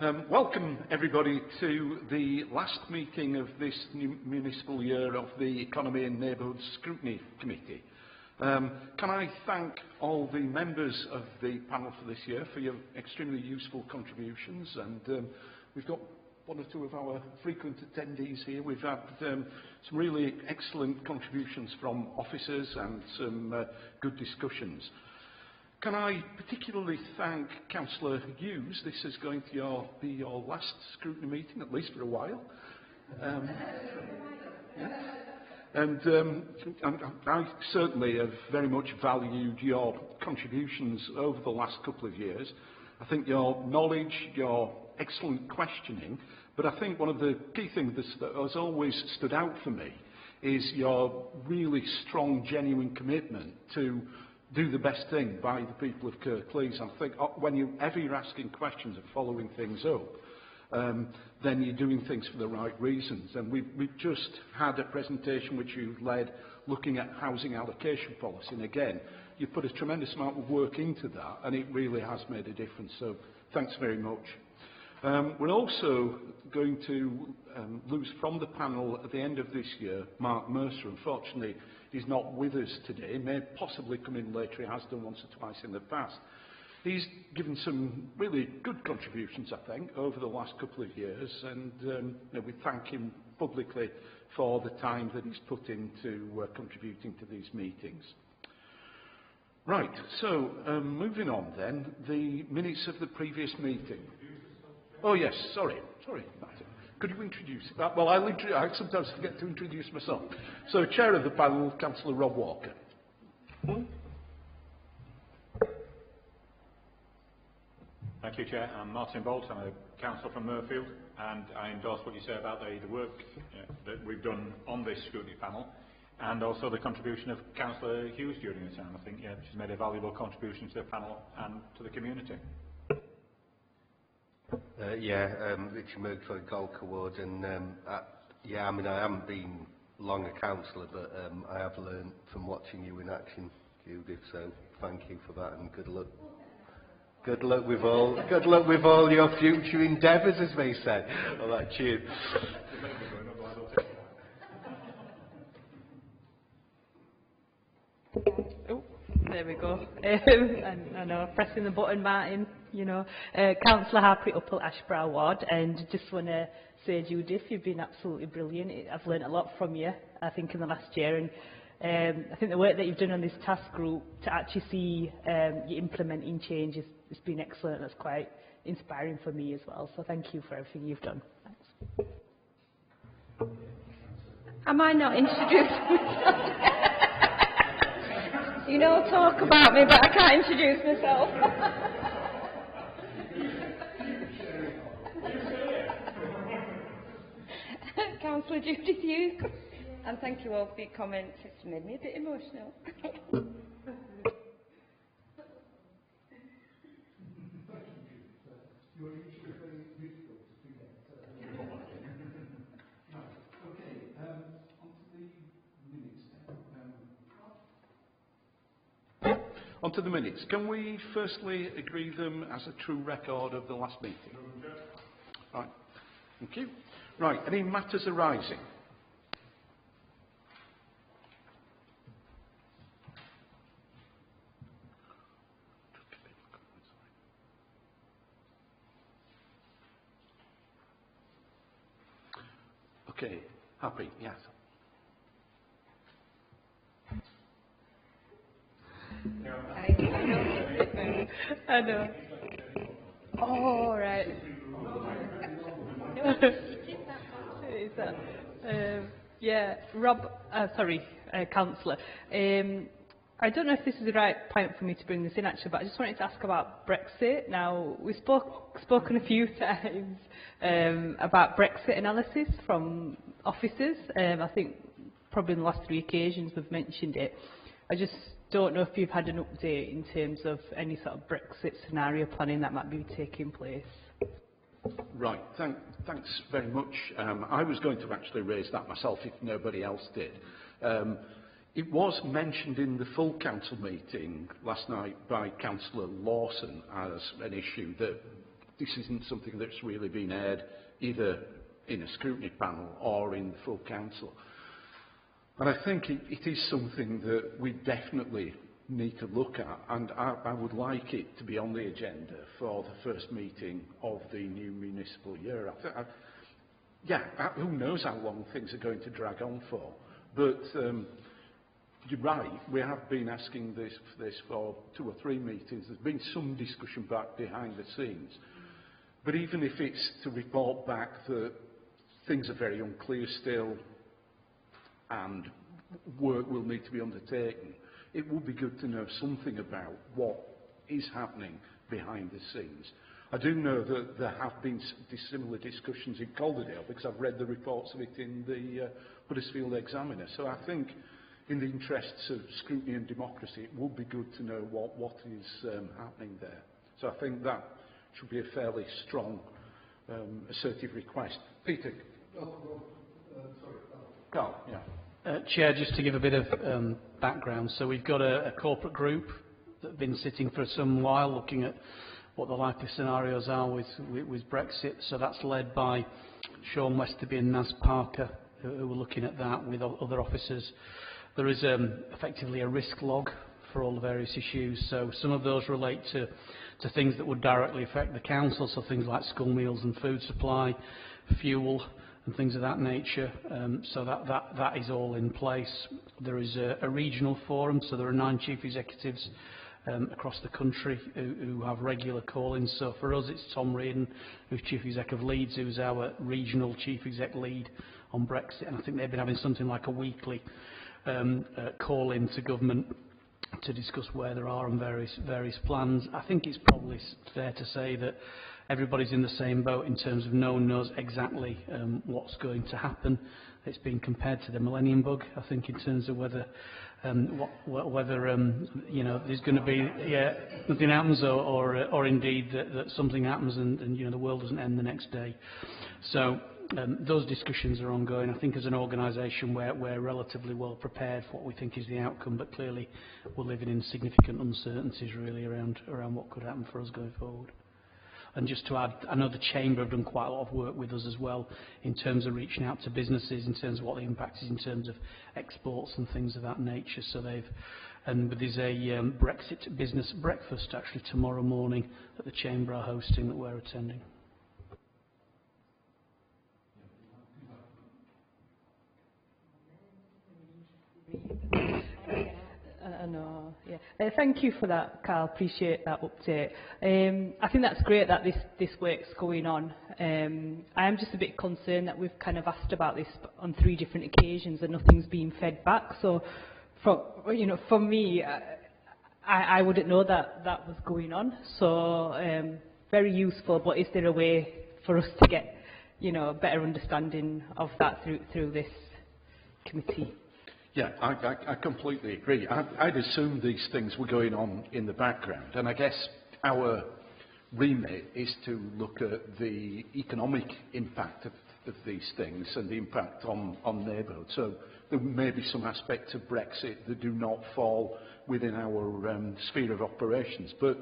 Welcome everybody to the last meeting of this new municipal year of the Economy and Neighbourhoods Scrutiny Committee. Can I thank all the members of the panel for this year for your extremely useful contributions, and we've got one or two of our frequent attendees here. We've had some really excellent contributions from officers and some good discussions. Can I particularly thank Councillor Hughes? This is going to be your last scrutiny meeting, at least for a while. And I certainly have very much valued your contributions over the last couple of years. I think your knowledge, your excellent questioning, but I think one of the key things that has always stood out for me is your really strong, genuine commitment to do the best thing by the people of Kirklees. I think whenever you're asking questions and following things up, then you're doing things for the right reasons. And we've just had a presentation which you led looking at housing allocation policy. And again, you put a tremendous amount of work into that, and it really has made a difference. So thanks very much. We're also going to lose from the panel at the end of this year Mark Mercer. Unfortunately, he's not with us today. He may possibly come in later. He has done once or twice in the past. He's given some really good contributions, I think, over the last couple of years, and we thank him publicly for the time that he's put into contributing to these meetings. Right, so moving on then, the minutes of the previous meeting. Oh yes, sorry. Could you introduce that? Well, I sometimes forget to introduce myself. So, Chair of the panel, Councillor Rob Walker. Thank you, Chair. I'm Martin Bolt. I'm a councillor from Murfield, and I endorse what you say about the work that we've done on this scrutiny panel, and also the contribution of Councillor Hughes during the time. I think she's made a valuable contribution to the panel and to the community. Richard Merck for the Golk Award, and I haven't been long a councillor, but I have learned from watching you in action, Judith. So thank you for that, and good luck. Good luck with all your future endeavours, as they say. All right, cheers. Oh, there we go. I know, pressing the button, Martin. Councillor Harpreet-Uppel Ashborough Award, and just want to say, Judith, you've been absolutely brilliant. I've learned a lot from you, I think, in the last year, and I think the work that you've done on this task group to actually see you implementing changes has been excellent. That's quite inspiring for me as well. So thank you for everything you've done. Thanks. I might not introduce myself. Talk about me, but I can't introduce myself. Councillor Judith Hughes, and thank you all for your comments. It's made me a bit emotional. On to the minutes. Can we firstly agree them as a true record of the last meeting? Right. Thank you. Right. Any matters arising? Okay. Happy? Yes. I know. Oh, right. Is that, Councillor. I don't know if this is the right point for me to bring this in, actually, but I just wanted to ask about Brexit. Now, we've spoken a few times about Brexit analysis from officers. I think probably in the last 3 occasions we've mentioned it. I just don't know if you've had an update in terms of any sort of Brexit scenario planning that might be taking place. Right, thanks very much. I was going to actually raise that myself if nobody else did. It was mentioned in the full council meeting last night by Councillor Lawson as an issue that this isn't something that's really been aired either in a scrutiny panel or in the full council. And I think it is something that we definitely need to look at, and I would like it to be on the agenda for the first meeting of the new municipal year. Who knows how long things are going to drag on for, but you're right, we have been asking this for 2 or 3 meetings. There's been some discussion back behind the scenes, but even if it's to report back that things are very unclear still and work will need to be undertaken, it would be good to know something about what is happening behind the scenes. I do know that there have been similar discussions in Calderdale, because I've read the reports of it in the Huddersfield Examiner. So I think in the interests of scrutiny and democracy, it would be good to know what is happening there. So I think that should be a fairly strong, assertive request. Peter? Carl, yeah. Chair, just to give a bit of background, so we've got a corporate group that have been sitting for some while looking at what the likely scenarios are with Brexit. So that's led by Sean Westerby and Naz Parker, who are looking at that with other officers. There is effectively a risk log for all the various issues. So some of those relate to things that would directly affect the council, so things like school meals and food supply, fuel, and things of that nature. So that is all in place. There is a regional forum, so there are 9 chief executives across the country who have regular call-ins. So for us, it's Tom Reardon, who's chief exec of Leeds, who's our regional chief exec lead on Brexit, and I think they've been having something like a weekly call-in to government to discuss where there are on various plans. I think it's probably fair to say that everybody's in the same boat in terms of no one knows exactly what's going to happen. It's been compared to the Millennium Bug, I think, in terms of whether you know, there's going to be nothing happens, or indeed that something happens and you know, the world doesn't end the next day. So those discussions are ongoing. I think as an organisation we're relatively well prepared for what we think is the outcome, but clearly we're living in significant uncertainties really around what could happen for us going forward. And just to add, I know the Chamber have done quite a lot of work with us as well in terms of reaching out to businesses, in terms of what the impact is in terms of exports and things of that nature. So there's a Brexit business breakfast actually tomorrow morning that the Chamber are hosting that we're attending. Thank you for that, Carl. Appreciate that update. I think that's great that this work's going on. I am just a bit concerned that we've kind of asked about this on 3 different occasions and nothing's been fed back. So, for me, I wouldn't know that was going on. So, very useful. But is there a way for us to get, a better understanding of that through this committee? Yeah, I completely agree. I'd assumed these things were going on in the background, and I guess our remit is to look at the economic impact of these things and the impact on neighbourhoods. So there may be some aspects of Brexit that do not fall within our sphere of operations, but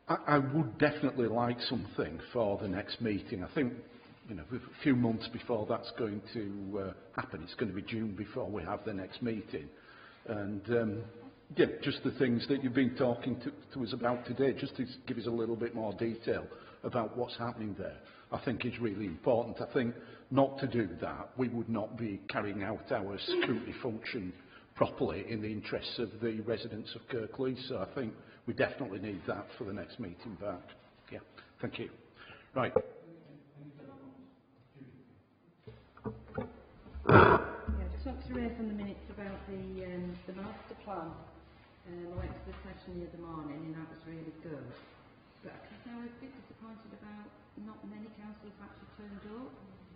I would definitely like something for the next meeting. I think a few months before that's going to happen. It's going to be June before we have the next meeting. And just the things that you've been talking to us about today, just to give us a little bit more detail about what's happening there, I think is really important. I think not to do that, we would not be carrying out our scrutiny function properly in the interests of the residents of Kirklees. So I think we definitely need that for the next meeting back. Yeah, thank you. Right. I just want to raise on the minutes about the master plan. I went to the session the other morning and that was really good. But I was a bit disappointed about not many councillors actually turned up.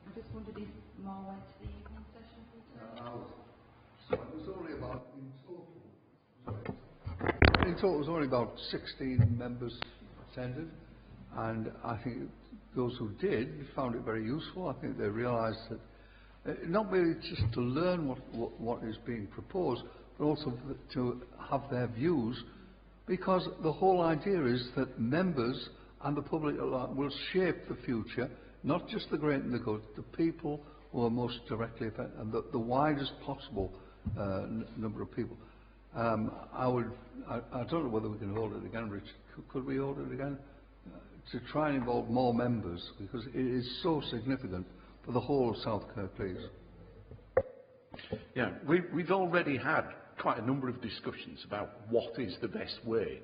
I just wondered if more went to the evening session for so it was only about, in total it was only about 16 members attended, and I think those who did found it very useful. I think they realised that not merely just to learn what is being proposed, but also to have their views, because the whole idea is that members and the public alike will shape the future, not just the great and the good, the people who are most directly affected, and the widest possible number of people. I don't know whether we can hold it again, Richard. Could we hold it again? To try and involve more members, because it is so significant for the whole of South Kirklees. Yeah, we've already had quite a number of discussions about what is the best way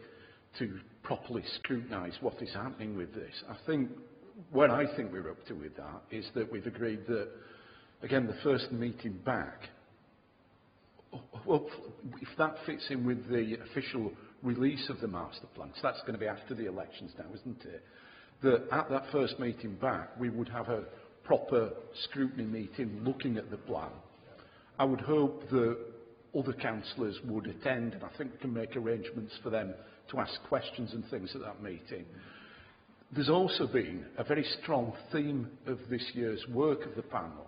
to properly scrutinise what is happening with this. I think what I think we're up to with that is that we've agreed that, again, the first meeting back, well, if that fits in with the official release of the master plan, so that's going to be after the elections now, isn't it? That at that first meeting back, we would have a proper scrutiny meeting looking at the plan. I would hope that other councillors would attend, and I think we can make arrangements for them to ask questions and things at that meeting. There's also been a very strong theme of this year's work of the panel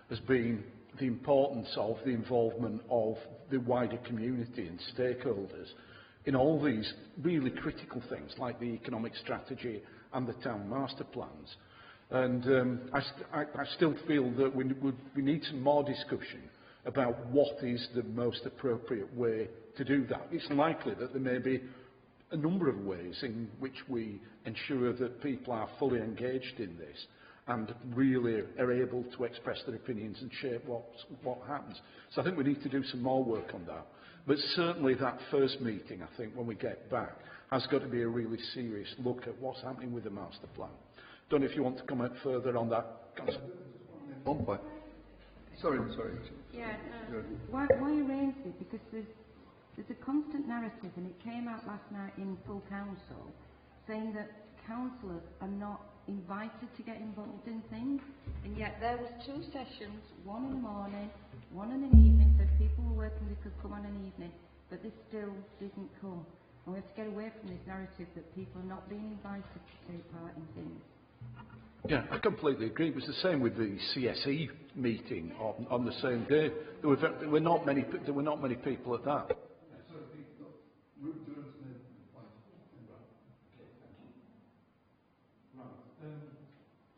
has been the importance of the involvement of the wider community and stakeholders in all these really critical things like the economic strategy and the town master plans. And I still feel that we need some more discussion about what is the most appropriate way to do that. It's likely that there may be a number of ways in which we ensure that people are fully engaged in this and really are able to express their opinions and shape what happens. So I think we need to do some more work on that. But certainly that first meeting, I think, when we get back, has got to be a really serious look at what's happening with the master plan. Don't know if you want to comment further on that, Councillor. One point. Sorry. Yeah, why I raised it, because there's a constant narrative, and it came out last night in full council, saying that councillors are not invited to get involved in things, and yet there was 2 sessions, one in the morning, one in the evening, so if people were working they could come on an evening, but they still didn't come. And we have to get away from this narrative that people are not being invited to take part in things. Yeah, I completely agree. It was the same with the CSE meeting on the same day. There were not many people at that.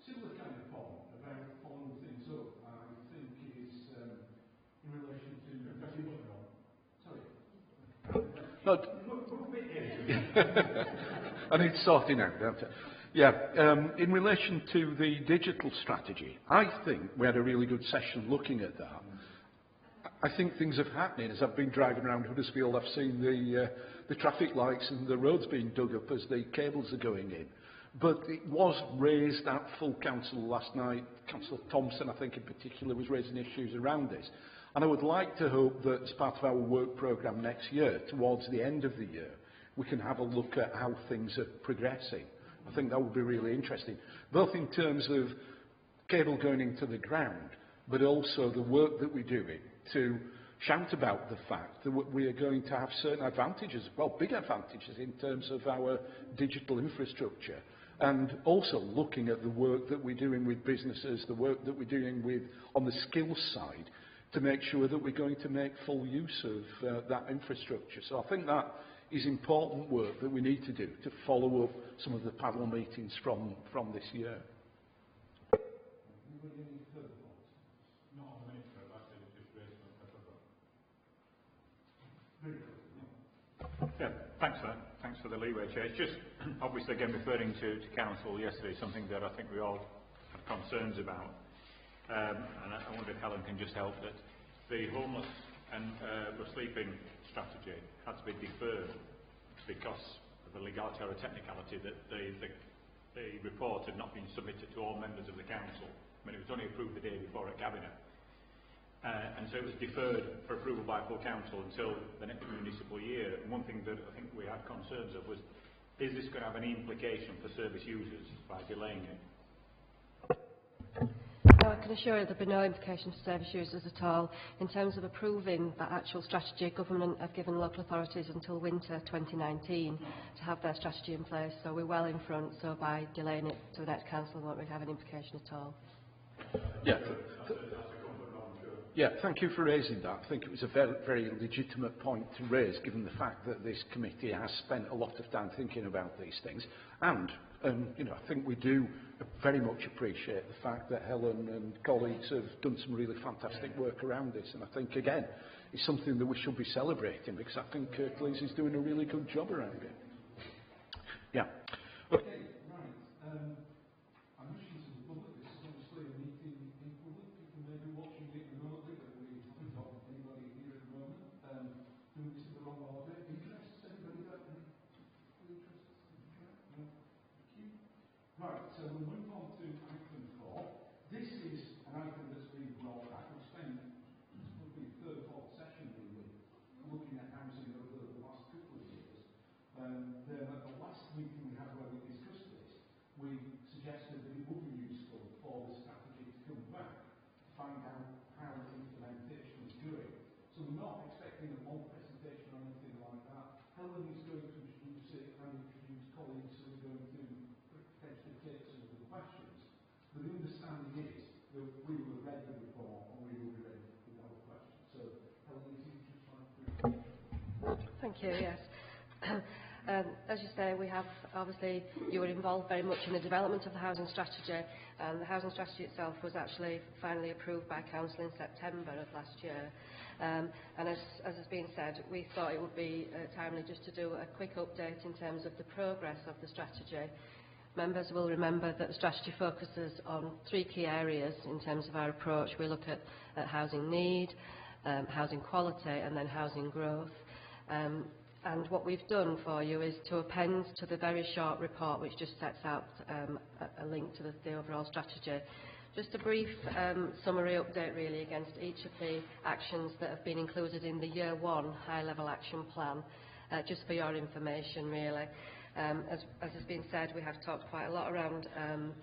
Similar kind of point about following things up, I think is in relation to... Sorry. I need sorting out, don't I? Yeah, in relation to the digital strategy, I think we had a really good session looking at that. I think things are happening. As I've been driving around Huddersfield, I've seen the traffic lights and the roads being dug up as the cables are going in. But it was raised at full council last night. Councillor Thompson, I think in particular, was raising issues around this. And I would like to hope that as part of our work programme next year, towards the end of the year, we can have a look at how things are progressing. I think that would be really interesting, both in terms of cable going into the ground, but also the work that we're doing to shout about the fact that we are going to have certain advantages, well, big advantages in terms of our digital infrastructure, and also looking at the work that we're doing with businesses, the work that we're doing with on the skills side, to make sure that we're going to make full use of that infrastructure. So I think that is important work that we need to do to follow up some of the panel meetings from this year. Yeah, thanks for that. Thanks for the leeway, Chair. It's just, obviously, again, referring to Council yesterday, something that I think we all have concerns about. And I wonder if Helen can just help that the homeless and the sleeping strategy had to be deferred because of a legality or a technicality that the report had not been submitted to all members of the Council. I mean, it was only approved the day before at Cabinet. And so it was deferred for approval by full council until the next municipal year. And one thing that I think we had concerns of was, is this going to have any implication for service users by delaying it? No, I can assure you there'll be no implication for service users at all. In terms of approving that actual strategy, government have given local authorities until winter 2019 to have their strategy in place, so we're well in front, so by delaying it to the next council won't really have an implication at all. Yeah. Yeah, thank you for raising that. I think it was a very, very legitimate point to raise, given the fact that this committee has spent a lot of time thinking about these things. And, you know, I think we do very much appreciate the fact that Helen and colleagues have done some really fantastic work around this. And I think, again, it's something that we should be celebrating, because I think Kirklees is doing a really good job around it. Yeah. Okay. Right, so we'll move on to item 4. This is an item that's been brought back. We've spent the third or fourth session really looking at housing over the last couple of years. Then at the last meeting we had where we discussed this, we suggested that it would be useful for the strategy to come back to find out how the implementation is doing. So we're not expecting a long presentation or anything like that. Helen is going to introduce it and introduce colleagues who are going to potentially take some of the questions. But the understanding is that we will have read the report and we will be ready with our questions. So, Helen, if you just like to... Thank you, yes. As you say, we have, obviously, you were involved very much in the development of the housing strategy, and the housing strategy itself was actually finally approved by Council in September of last year. And as has been said, we thought it would be timely just to do a quick update in terms of the progress of the strategy. Members will remember that the strategy focuses on 3 key areas in terms of our approach. We look at housing need, housing quality, and then housing growth. And what we've done for you is to append to the very short report which just sets out a link to the overall strategy. Just a brief summary update really against each of the actions that have been included in the Year 1 high-level action plan, just for your information really. As has been said, we have talked quite a lot around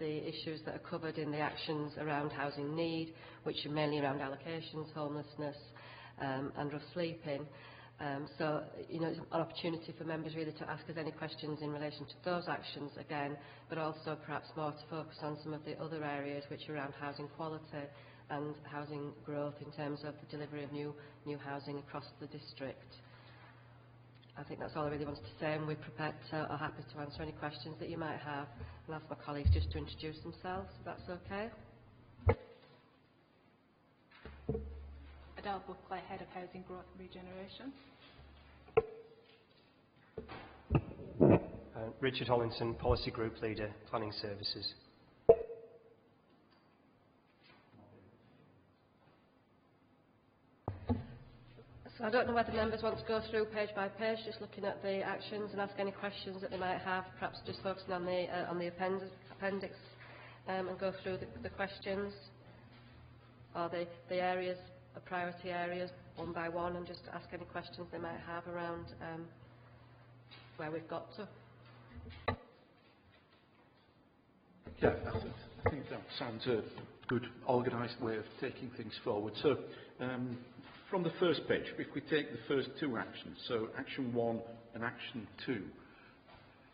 the issues that are covered in the actions around housing need, which are mainly around allocations, homelessness and rough sleeping. So, you know, it's an opportunity for members really to ask us any questions in relation to those actions again, but also perhaps more to focus on some of the other areas which are around housing quality and housing growth in terms of the delivery of new housing across the district. I think that's all I really wanted to say, and we're prepared to, or happy to answer any questions that you might have. I'll ask my colleagues just to introduce themselves, if that's okay. Adele Buckley, Head of Housing Growth and Regeneration. Richard Hollinson, Policy Group Leader, Planning Services. So I don't know whether members want to go through page by page, just looking at the actions and ask any questions that they might have, perhaps just focusing on the appendix and go through the questions, or the areas, the priority areas, one by one, and just ask any questions they might have around where we've got to. Yeah, I think that sounds a good organised way of taking things forward. So, from the first page, if we take the first 2 actions, so Action 1 and Action 2,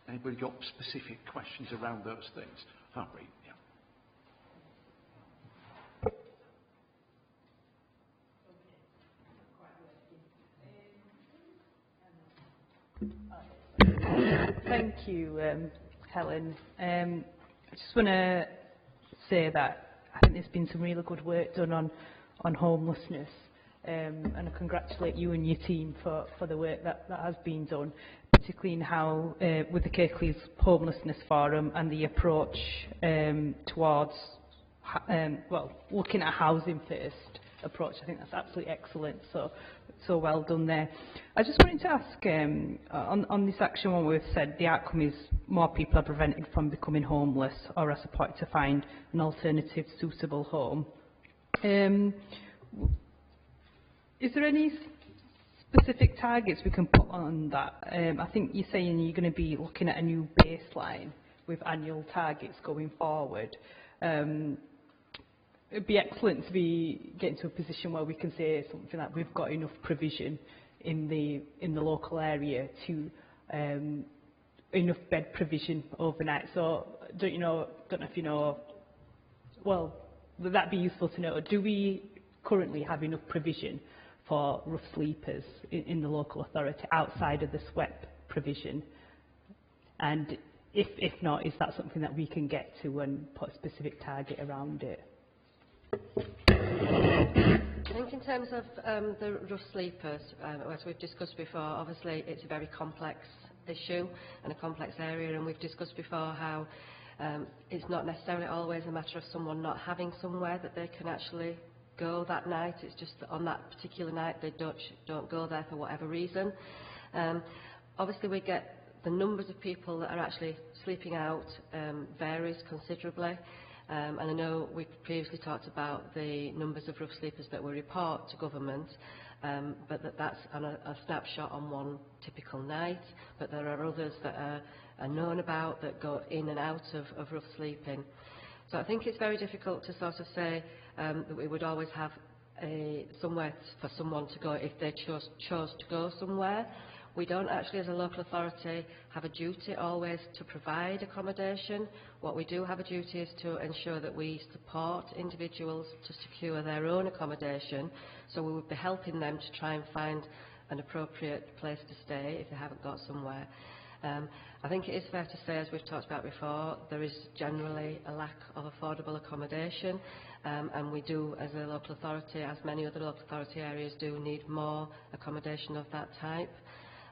anybody got specific questions around those things? Harpreet, yeah. Thank you, Helen. I just want to say that I think there's been some really good work done on homelessness, and I congratulate you and your team for the work that has been done, particularly in how with the Kirklees Homelessness Forum and the approach towards looking at housing first approach. I think that's absolutely excellent. So well done there. I just wanted to ask, on this action one, we've said the outcome is more people are prevented from becoming homeless or are supported to find an alternative suitable home. Is there any specific targets we can put on that? I think you're saying you're going to be looking at a new baseline with annual targets going forward. It'd be excellent to be getting to a position where we can say something like we've got enough provision in the local area to enough bed provision overnight. So don't know if you know. Well, would that be useful to know? Do we currently have enough provision for rough sleepers in the local authority outside of the SWEP provision? And if not, is that something that we can get to and put a specific target around it? I think in terms of the rough sleepers, as we've discussed before, obviously it's a very complex issue and a complex area, and we've discussed before how it's not necessarily always a matter of someone not having somewhere that they can actually go that night. It's just that on that particular night they don't go there for whatever reason. Obviously we get the numbers of people that are actually sleeping out varies considerably. And I know we've previously talked about the numbers of rough sleepers that we report to government, but that's on a snapshot on one typical night. But there are others that are known about that go in and out of rough sleeping. So I think it's very difficult to sort of say that we would always have somewhere for someone to go if they chose to go somewhere. We don't actually, as a local authority, have a duty always to provide accommodation. What we do have a duty is to ensure that we support individuals to secure their own accommodation. So we would be helping them to try and find an appropriate place to stay if they haven't got somewhere. I think it is fair to say, as we've talked about before, there is generally a lack of affordable accommodation, and we do, as a local authority, as many other local authority areas do, need more accommodation of that type.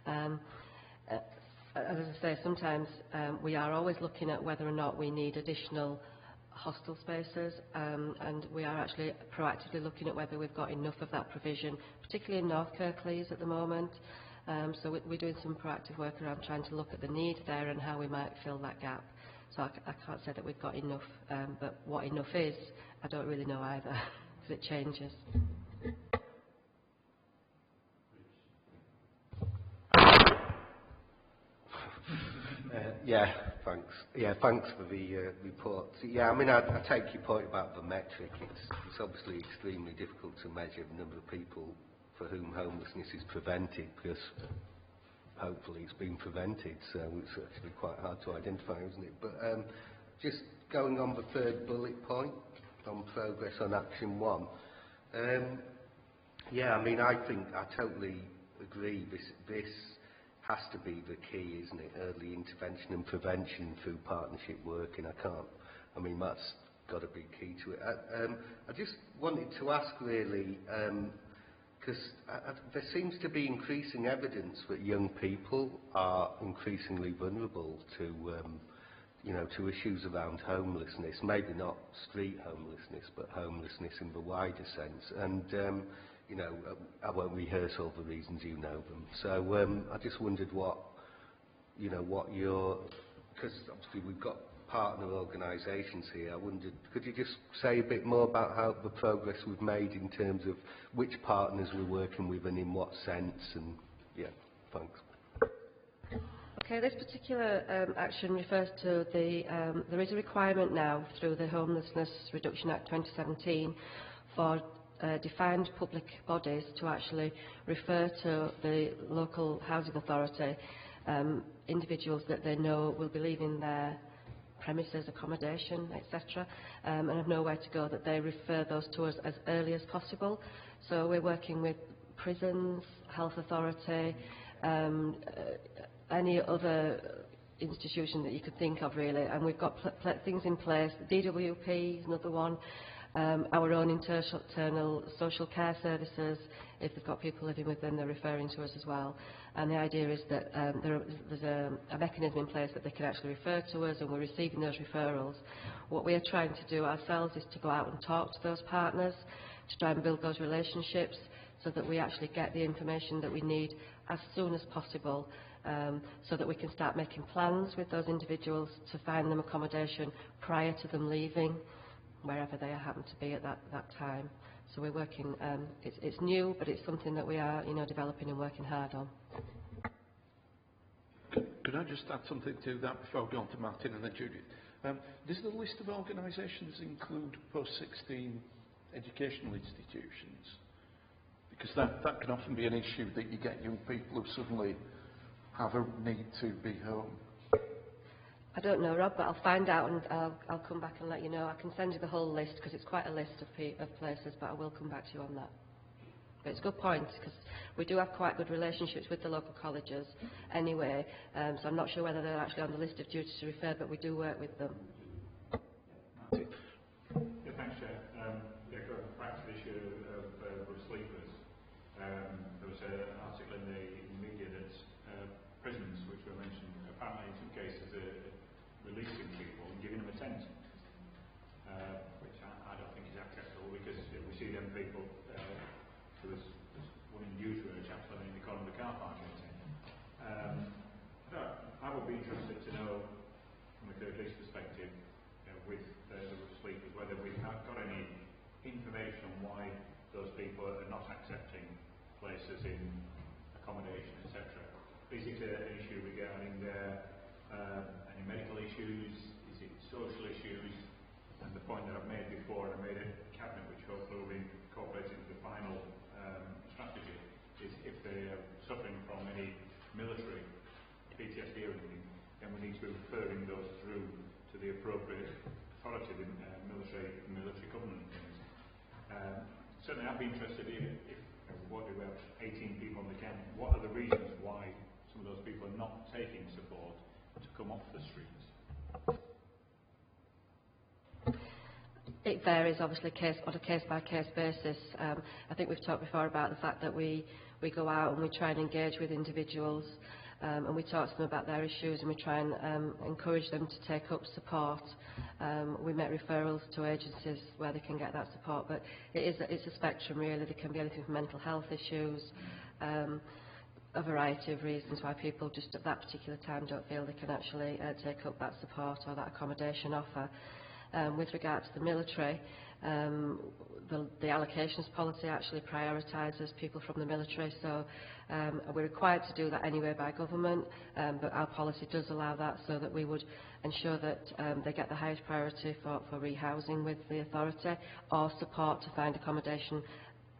As I say, sometimes we are always looking at whether or not we need additional hostel spaces, and we are actually proactively looking at whether we've got enough of that provision, particularly in North Kirklees at the moment. So we're doing some proactive work around trying to look at the need there and how we might fill that gap. So I can't say that we've got enough, but what enough is, I don't really know either, because it changes. Yeah, thanks. Yeah, thanks for the report. So, yeah, I mean, I take your point about the metric. It's obviously extremely difficult to measure the number of people for whom homelessness is prevented, because hopefully it's been prevented, so it's actually quite hard to identify, isn't it? But just going on the third bullet point, on progress on Action 1, yeah, I mean, I think I totally agree. This has to be the key, isn't it? Early intervention and prevention through partnership work, and I mean, that's got to be key to it. I just wanted to ask really, because there seems to be increasing evidence that young people are increasingly vulnerable to, you know, to issues around homelessness. Maybe not street homelessness, but homelessness in the wider sense. And you know, I won't rehearse all the reasons, you know them. So I just wondered what your, because obviously we've got partner organisations here. I wondered, could you just say a bit more about how the progress we've made in terms of which partners we're working with and in what sense? And yeah, thanks. Okay, this particular action refers to there is a requirement now through the Homelessness Reduction Act 2017 for defined public bodies to actually refer to the local housing authority individuals that they know will be leaving their premises, accommodation, etc., and have nowhere to go, that they refer those to us as early as possible. So we're working with prisons, health authority, any other institution that you could think of really, and we've got things in place. DWP is another one. Our own internal social care services, if they've got people living with them, they're referring to us as well. And the idea is that there's a mechanism in place that they can actually refer to us, and we're receiving those referrals. What we're trying to do ourselves is to go out and talk to those partners, to try and build those relationships, so that we actually get the information that we need as soon as possible, so that we can start making plans with those individuals to find them accommodation prior to them leaving, wherever they happen to be at that time. So we're working, it's new, but it's something that we are, you know, developing and working hard on. Could I just add something to that before I go on to Martin and then Judith? Does the list of organisations include post-16 educational institutions? Because that can often be an issue, that you get young people who suddenly have a need to be home. I don't know, Rob, but I'll find out and I'll come back and let you know. I can send you the whole list because it's quite a list of places, but I will come back to you on that. But it's a good point because we do have quite good relationships with the local colleges anyway, so I'm not sure whether they're actually on the list of duties to refer, but we do work with them. Yeah, thanks, Chair. Going back to the issue of rough sleepers, there was an article in the media that prisons, which were mentioned, apparently in some cases are releasing people and giving them a tent, which I don't think is acceptable because we see them people. There was one in Newsroom, a chap living in the corner of the car park in a tent. I would be interested to know, from a Kirklees perspective, with the rough sleepers, whether we've got any information on why those people are not accepting places in accommodation, etc. Is it an issue regarding any medical issues? Is it social issues? And the point that I've made before, and I made it cabinet, which hopefully will be incorporated into the final strategy, is if they are suffering from any military PTSD or anything, then we need to be referring those through to the appropriate authority, the military government things. Certainly I'd be interested in if what do we have 18 people on the camp, what are the reasons why some of those people are not taking support to come off the streets? It varies obviously on a case-by-case basis. I think we've talked before about the fact that we go out and we try and engage with individuals and we talk to them about their issues and we try and encourage them to take up support. We make referrals to agencies where they can get that support, but it's a spectrum really. There can be anything from mental health issues, a variety of reasons why people just at that particular time don't feel they can actually take up that support or that accommodation offer. With regard to the military, the allocations policy actually prioritises people from the military, so we're required to do that anyway by government, but our policy does allow that so that we would ensure that they get the highest priority for rehousing with the authority or support to find accommodation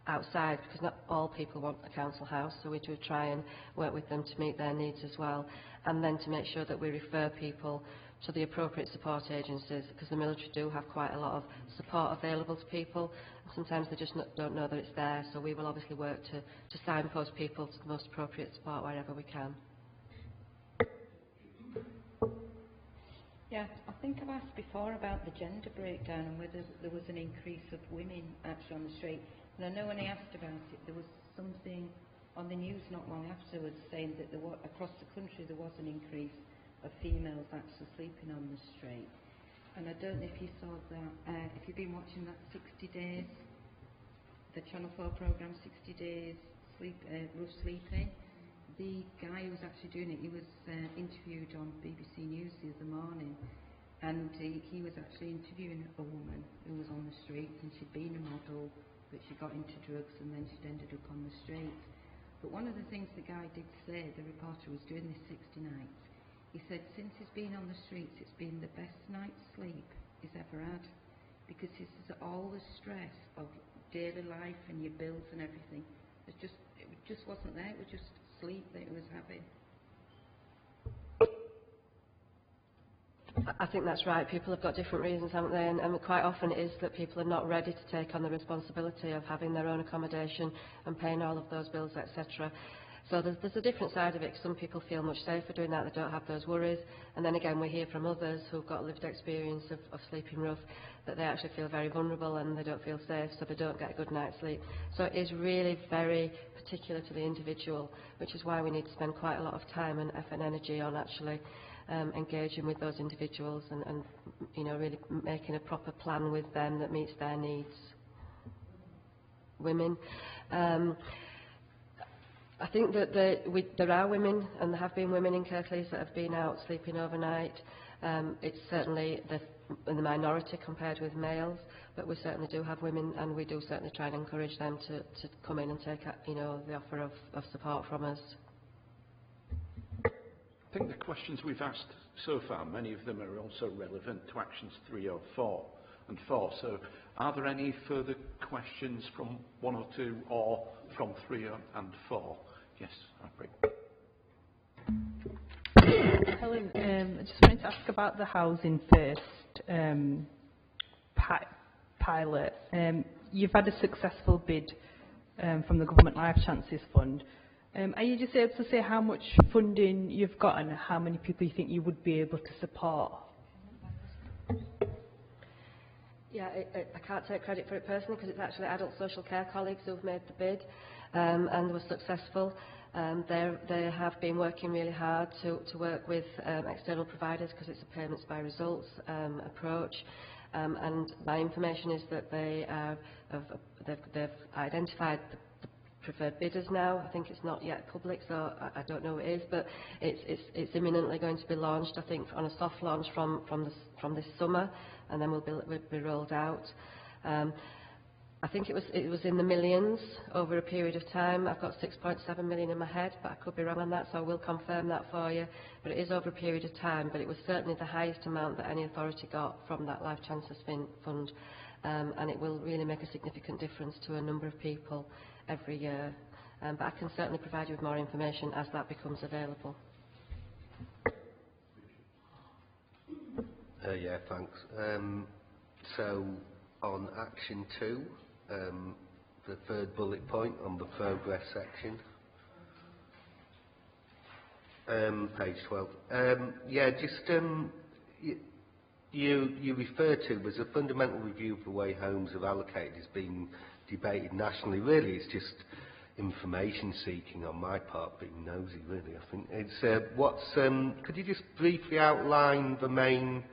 outside, because not all people want a council house, so we do try and work with them to meet their needs as well, and then to make sure that we refer people to the appropriate support agencies, because the military do have quite a lot of support available to people, and sometimes they just don't know that it's there, so we will obviously work to signpost people to the most appropriate support wherever we can. Yeah, I think I've asked before about the gender breakdown and whether there was an increase of women actually on the street. And I know when I asked about it, there was something on the news not long afterwards saying that across the country there was an increase of females actually sleeping on the street. And I don't know if you saw that, if you've been watching that 60 Days, the Channel 4 programme 60 Days Rough Sleeping. The guy who was actually doing it, he was interviewed on BBC News the other morning, and he was actually interviewing a woman who was on the street, and she'd been a model, but she got into drugs and then she'd ended up on the streets. But one of the things the guy did say, the reporter was doing this 60 nights, he said since he's been on the streets it's been the best night's sleep he's ever had, because he says all the stress of daily life and your bills and everything, it just wasn't there, it was just sleep that he was having. I think that's right. People have got different reasons, haven't they? And quite often it is that people are not ready to take on the responsibility of having their own accommodation and paying all of those bills, etc. So there's a different side of it. Some people feel much safer doing that, they don't have those worries. And then again, we hear from others who've got lived experience of sleeping rough that they actually feel very vulnerable and they don't feel safe, so they don't get a good night's sleep. So it is really very particular to the individual, which is why we need to spend quite a lot of time and effort and energy on actually engaging with those individuals and you know, really making a proper plan with them that meets their needs. Women. I think that there are women, and there have been women in Kirklees that have been out sleeping overnight. It's certainly in the minority compared with males, but we certainly do have women, and we do certainly try and encourage them to come in and take you know, the offer of support from us. I think the questions we've asked so far, many of them are also relevant to actions 3 or 4 and 4. So are there any further questions from 1 or 2 or from 3 and 4? Yes, I agree. Helen, I just wanted to ask about the Housing First pilot. You've had a successful bid from the Government Life Chances Fund. Are you just able to say how much funding you've got and how many people you think you would be able to support? Yeah, I can't take credit for it personally because it's actually adult social care colleagues who've made the bid and were successful. They have been working really hard to work with external providers because it's a payments by results approach. And my information is that they've identified the preferred bidders now. I think it's not yet public, so I don't know what it is, but it's imminently going to be launched, I think, on a soft launch from this summer, and then will be rolled out. I think it was in the millions over a period of time. I've got 6.7 million in my head, but I could be wrong on that, so I will confirm that for you. But it is over a period of time, but it was certainly the highest amount that any authority got from that Life Chances Fund, and it will really make a significant difference to a number of people every year. But I can certainly provide you with more information as that becomes available. Yeah, thanks. So on action 2, the third bullet point on the progress section, page 12. Yeah, just you refer to there's a fundamental review of the way homes are allocated is being debated nationally. Really, it's just information seeking on my part, being nosy. Really, I think it's could you just briefly outline the main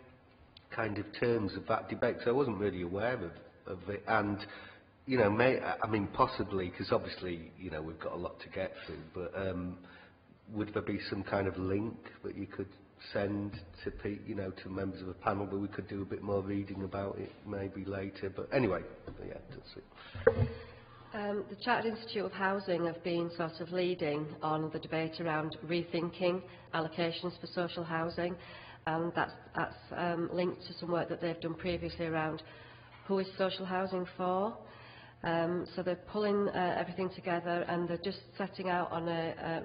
kind of terms of that debate? Because I wasn't really aware of it, and you know, I mean, possibly because obviously, you know, we've got a lot to get through, but would there be some kind of link that you could send to to members of the panel where we could do a bit more reading about it maybe later? But anyway, yeah, that's it. The Chartered Institute of Housing have been sort of leading on the debate around rethinking allocations for social housing, and that's linked to some work that they've done previously around who is social housing for. So they're pulling everything together, and they're just setting out on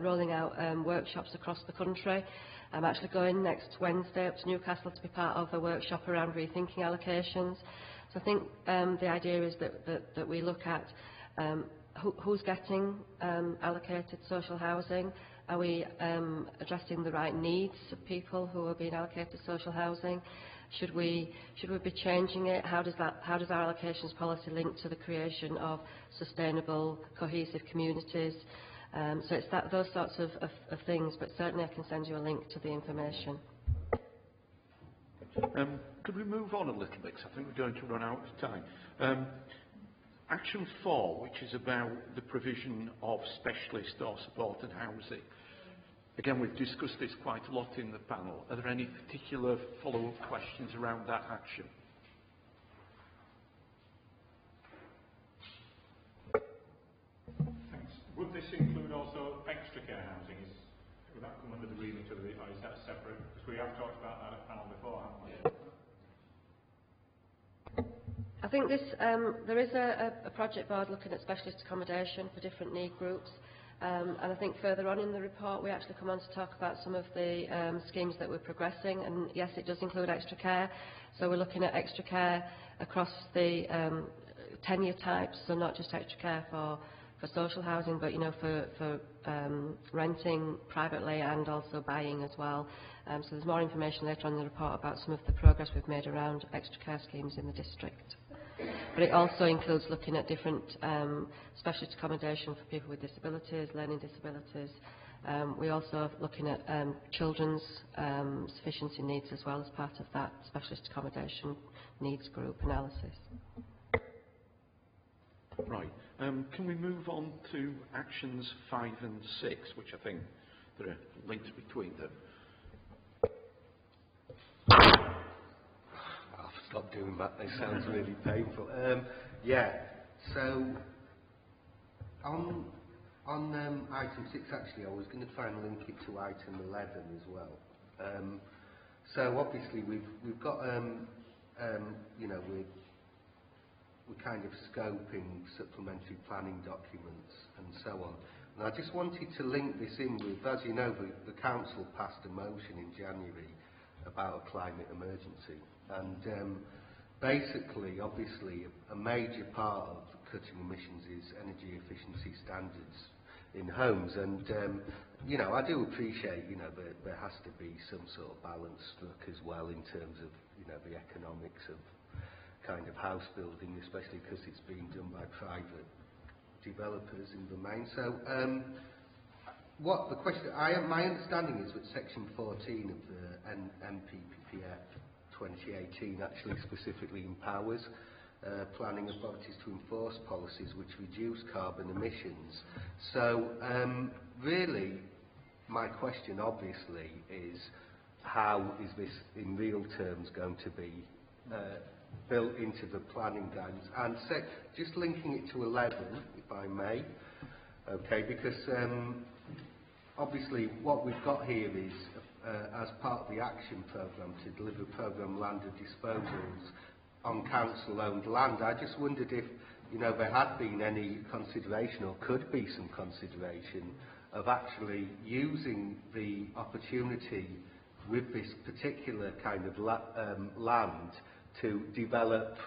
rolling out workshops across the country. I'm actually going next Wednesday up to Newcastle to be part of a workshop around rethinking allocations. So I think the idea is that we look at who's getting allocated social housing. Are we addressing the right needs of people who are being allocated social housing? Should we be changing it? How does our allocations policy link to the creation of sustainable, cohesive communities? So it's those sorts of things, but certainly I can send you a link to the information. Could we move on a little bit? 'Cause I think we're going to run out of time. Action 4, which is about the provision of specialist or supported housing. Again, we've discussed this quite a lot in the panel. Are there any particular follow-up questions around that action? Thanks. Would this include also extra care housing? Would that come under the remit of it, or is that separate? Because we have talked about that at panel before, haven't we? I think there is a project board looking at specialist accommodation for different need groups. And I think further on in the report we actually come on to talk about some of the schemes that we're progressing, and yes, it does include extra care. So we're looking at extra care across the tenure types, so not just extra care for social housing, but for renting privately and also buying as well. So there's more information later on in the report about some of the progress we've made around extra care schemes in the district. But it also includes looking at different specialist accommodation for people with disabilities, learning disabilities. We're also looking at children's sufficiency needs as well as part of that specialist accommodation needs group analysis. Right. Can we move on to actions 5 and 6, which I think there are links between them? Stop doing that, it sounds really painful. Yeah, so on item 6 actually I was going to try and link it to item 11 as well. So obviously we've got we're kind of scoping supplementary planning documents and so on. And I just wanted to link this in with, as you know, the council passed a motion in January about a climate emergency. And basically, obviously, a major part of cutting emissions is energy efficiency standards in homes. And, you know, I do appreciate, you know, there has to be some sort of balance struck as well in terms of, you know, the economics of kind of house building, especially because it's being done by private developers in the main. So, what the question, my understanding is that section 14 of the NPPF 2018 actually specifically empowers planning authorities to enforce policies which reduce carbon emissions. So, really, my question obviously is, how is this in real terms going to be built into the planning guidance? And just linking it to 11, if I may, okay, because obviously what we've got here is, as part of the action programme to deliver programme land and disposals on council-owned land, I just wondered if, you know, there had been any consideration, or could be some consideration, of actually using the opportunity with this particular kind of land to develop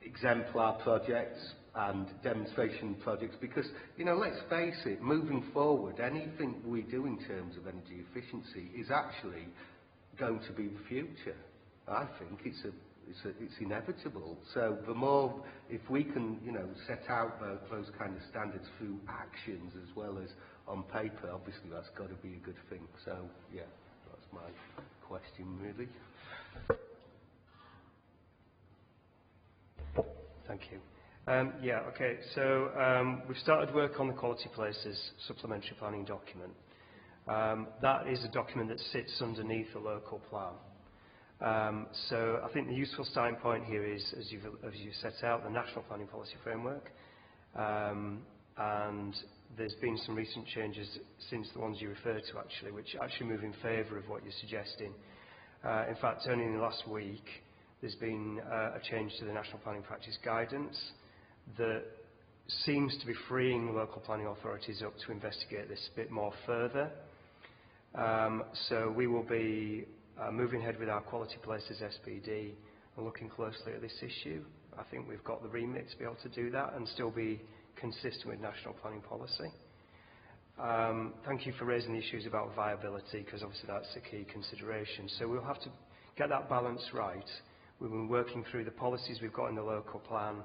exemplar projects and demonstration projects, because, you know, let's face it, moving forward, anything we do in terms of energy efficiency is actually going to be the future. I think it's inevitable. So the more, if we can, you know, set out those kind of standards through actions as well as on paper, obviously that's got to be a good thing. So yeah, that's my question really. Thank you. Yeah, okay, so we've started work on the Quality Places Supplementary Planning document. That is a document that sits underneath the local plan. So I think the useful starting point here is, as you set out, the National Planning Policy Framework. And there's been some recent changes since the ones you referred to, actually, which actually move in favour of what you're suggesting. In fact, only in the last week, there's been a change to the National Planning Practice Guidance that seems to be freeing local planning authorities up to investigate this a bit more further. So we will be moving ahead with our Quality Places SPD and looking closely at this issue. I think we've got the remit to be able to do that and still be consistent with national planning policy. Thank you for raising the issues about viability, because obviously that's a key consideration. So we'll have to get that balance right. We've been working through the policies we've got in the local plan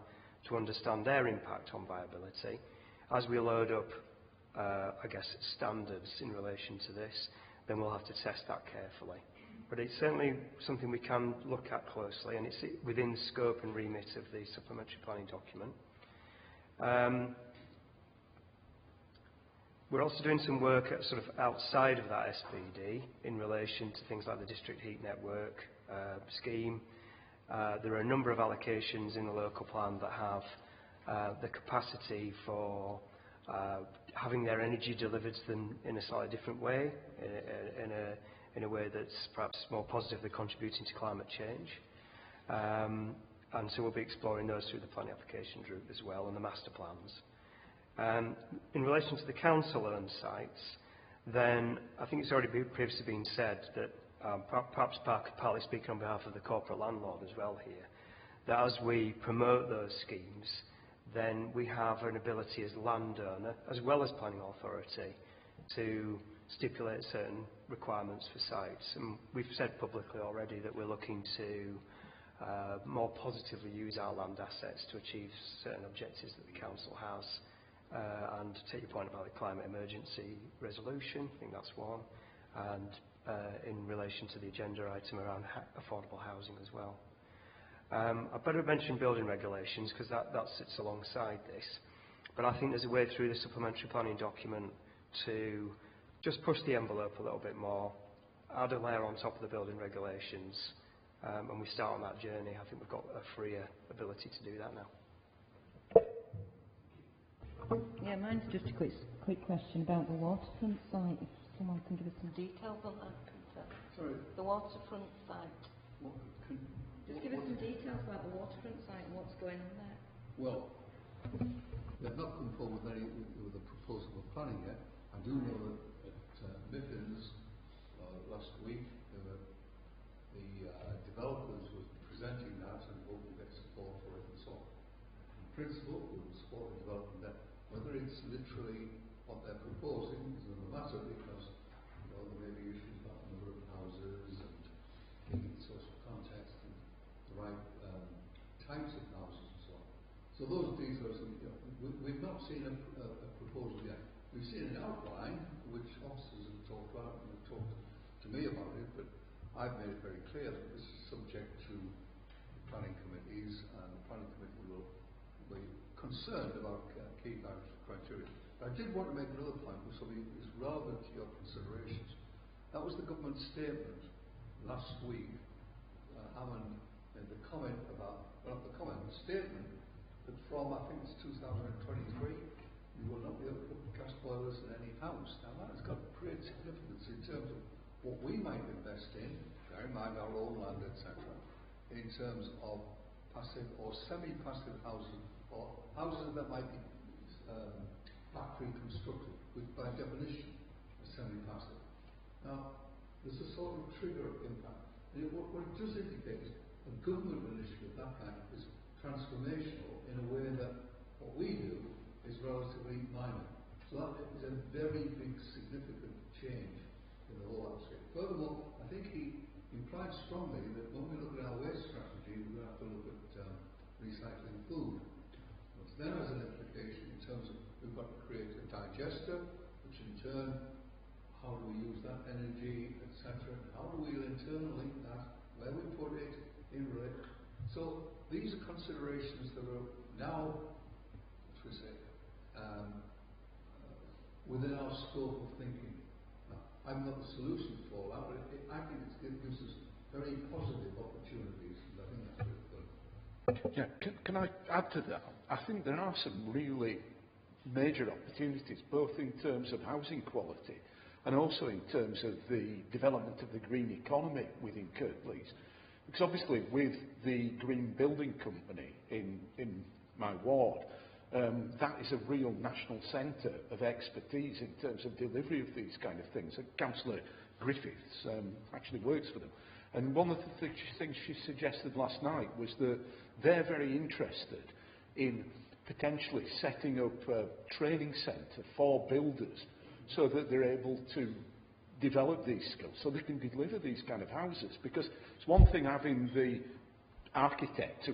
to understand their impact on viability. As we load up, I guess, standards in relation to this, then we'll have to test that carefully. But it's certainly something we can look at closely, and it's within the scope and remit of the supplementary planning document. We're also doing some work at sort of outside of that SPD in relation to things like the district heat network scheme. There are a number of allocations in the local plan that have the capacity for having their energy delivered to them in a slightly different way, in a way that's perhaps more positively contributing to climate change. And so we'll be exploring those through the planning application route as well, and the master plans. In relation to the council-owned sites, then I think it's already previously been said that, perhaps partly speaking on behalf of the corporate landlord as well here, that as we promote those schemes, then we have an ability as landowner, as well as planning authority, to stipulate certain requirements for sites. And we've said publicly already that we're looking to more positively use our land assets to achieve certain objectives that the council has. And to take your point about the climate emergency resolution, I think that's one. And in relation to the agenda item around affordable housing as well. I better mention building regulations, because that sits alongside this. But I think there's a way through the supplementary planning document to just push the envelope a little bit more, add a layer on top of the building regulations, and we start on that journey. I think we've got a freer ability to do that now. Yeah, mine's just a quick question about the waterfront site. If someone can give us some details on that. Sorry? The waterfront site. Just give us some details about the waterfront site and what's going on there. Well, They have not come forward with a proposal for planning yet. I do know that at Mifflin's last week, the developers were presenting that and hope we'll get support for it and so on. In principle, we will support the development there. Whether it's literally what they're proposing is another matter, because there may be issues about the number of houses and the social context and the right types of houses and so on. So those details, we've not seen a proposal yet. We've seen an outline which officers have talked about and have talked to me about it, but I've made it very clear that this is subject to the planning committees, and the planning committee will be concerned about key criteria. But I did want to make another point which is relevant to your considerations. That was the government statement last week. Hammond made the comment about, well, not the comment, the statement that from, I think it's 2023, you will not be able to put gas boilers in any house. Now that has got great significance in terms of what we might invest in, bear in mind our own land, etc., in terms of passive or semi-passive houses, or houses that might be factory constructed, which by definition are semi-passive. Now, there's a sort of trigger impact. And what it does indicate is a government initiative of that kind is transformational in a way that what we do is relatively minor. So that is a very big, significant change in the whole landscape. Furthermore, I think he implied strongly that when we look at our waste strategy, we're going to have to look at recycling food. Which then has an implication in terms of we've got to create a digester, which in turn, how do we use that energy, etc., and how do we internally link that, where we put it, in relation. So these are considerations that are now, what should we say, within our scope of thinking. Now, I'm not the solution for that, but I think it gives us very positive opportunities, and I think that's really good. Yeah, can I add to that? I think there are some really major opportunities, both in terms of housing quality and also in terms of the development of the green economy within Kirklees. Because obviously with the Green Building Company in my ward, that is a real national centre of expertise in terms of delivery of these kind of things. And Councillor Griffiths actually works for them. And one of the things she suggested last night was that they're very interested in potentially setting up a training centre for builders so that they're able to develop these skills, so they can deliver these kind of houses. Because it's one thing having the architect to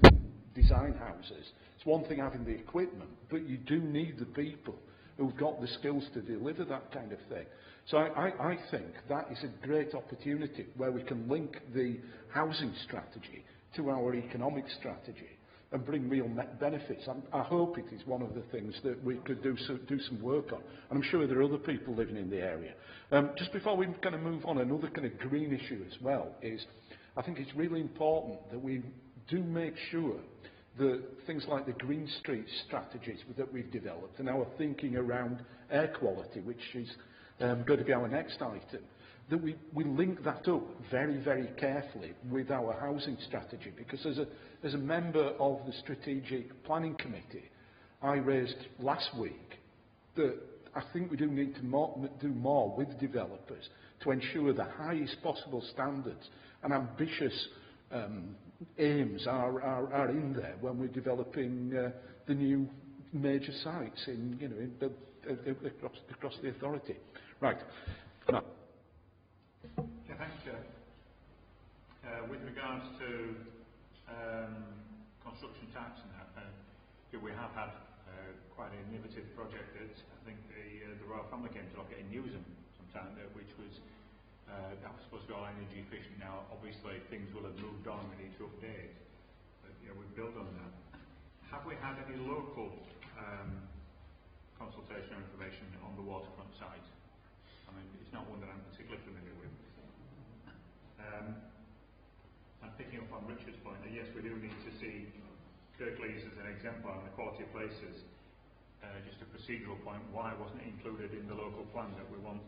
design houses, it's one thing having the equipment, but you do need the people who've got the skills to deliver that kind of thing. So I think that is a great opportunity where we can link the housing strategy to our economic strategy and bring real benefits. I hope it is one of the things that we could do some work on. And I'm sure there are other people living in the area. Just before we kind of move on, another kind of green issue as well is I think it's really important that we do make sure that things like the Green Street strategies that we've developed and our thinking around air quality, which is going to be our next item, that we link that up very, very carefully with our housing strategy. Because as a member of the Strategic Planning Committee, I raised last week that I think we do need to do more with developers to ensure the highest possible standards and ambitious aims are in there when we're developing the new major sites across the authority. Right. Now, yeah, thanks, Chair. With regards to construction tax and that, we have had quite an innovative project that I think the Royal Family came to look at in Newsham sometime, which was that was supposed to be all energy efficient. Now, obviously, things will have moved on. We need to update. But we've built on that. Have we had any local consultation or information on the waterfront site? I mean, it's not one that I'm particularly familiar with. And picking up on Richard's point, that yes, we do need to see Kirklees as an exemplar on the quality of places. Just a procedural point, why wasn't it included in the local plan that we want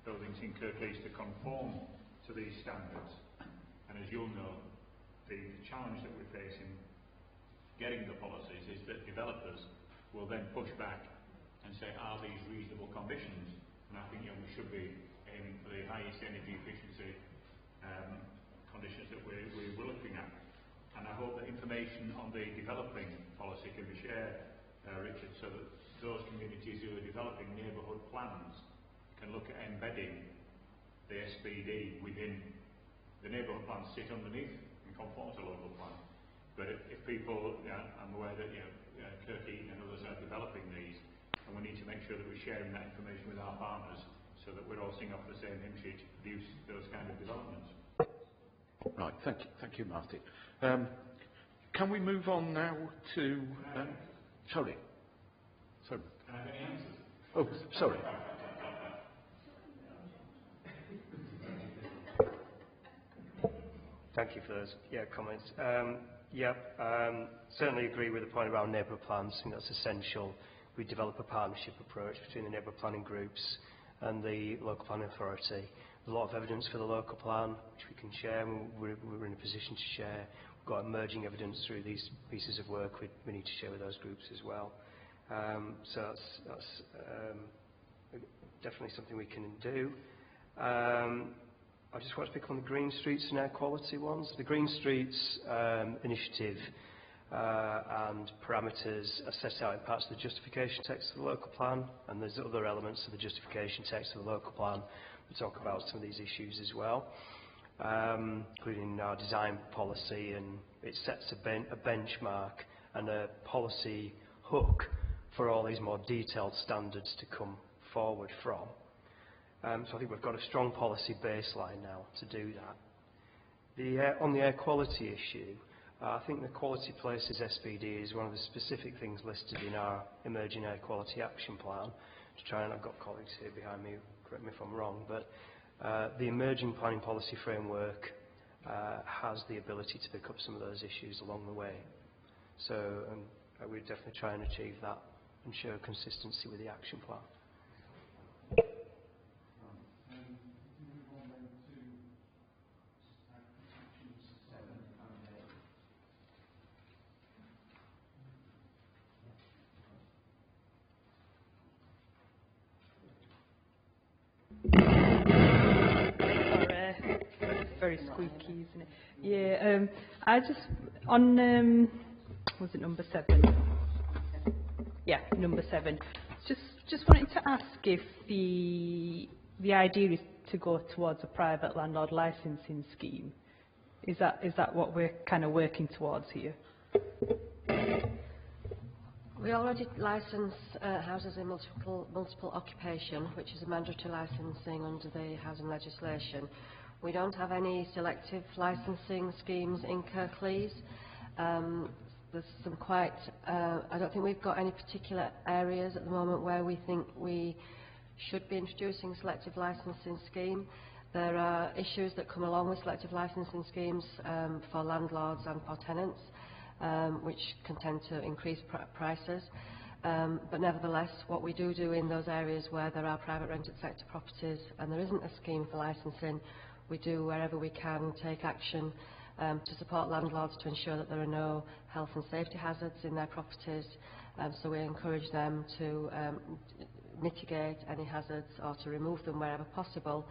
buildings in Kirklees to conform to these standards? And as you'll know, the challenge that we face in getting the policies is that developers will then push back and say, are these reasonable conditions? And I think we should be aiming for the highest energy efficiency conditions that we're looking at. And I hope that information on the developing policy can be shared, Richard, so that those communities who are developing neighbourhood plans can look at embedding the SBD within the neighbourhood plans, sit underneath and conform to local plan. But if people, I'm aware that Kirklees and others are developing these, and we need to make sure that we're sharing that information with our partners so that we're all singing off the same hymn sheet to produce those kind of developments. Right, thank you, Martin. Can we move on now to... sorry. Can I have any answers? Oh, sorry. Thank you for those comments. Certainly agree with the point around neighbourhood plans. I think that's essential. We develop a partnership approach between the neighbourhood planning groups and the local planning authority. There's a lot of evidence for the local plan, which we can share, and we're in a position to share. We've got emerging evidence through these pieces of work we need to share with those groups as well. So that's definitely something we can do. I just want to pick on the Green Streets and air quality ones. The Green Streets initiative and parameters are set out in parts of the justification text of the local plan, and there's other elements of the justification text of the local plan that talk about some of these issues as well, including our design policy, and it sets a benchmark and a policy hook for all these more detailed standards to come forward from. So I think we've got a strong policy baseline now to do that. On the air quality issue, I think the Quality Places SBD is one of the specific things listed in our Emerging Air Quality Action Plan. To try, and I've got colleagues here behind me, correct me if I'm wrong, but the Emerging Planning Policy Framework has the ability to pick up some of those issues along the way. So we're definitely trying to achieve that and show consistency with the action plan. Very squeaky, isn't it? Yeah, I just, on, was it number 7? Yeah, number 7. Just wanted to ask if the idea is to go towards a private landlord licensing scheme. Is that what we're kind of working towards here? We already license houses in multiple occupation, which is a mandatory licensing under the housing legislation. We don't have any selective licensing schemes in Kirklees. There's some quite, I don't think we've got any particular areas at the moment where we think we should be introducing selective licensing scheme. There are issues that come along with selective licensing schemes for landlords and for tenants, which can tend to increase prices. But nevertheless, what we do in those areas where there are private rented sector properties and there isn't a scheme for licensing, we do wherever we can take action to support landlords to ensure that there are no health and safety hazards in their properties. So we encourage them to mitigate any hazards or to remove them wherever possible.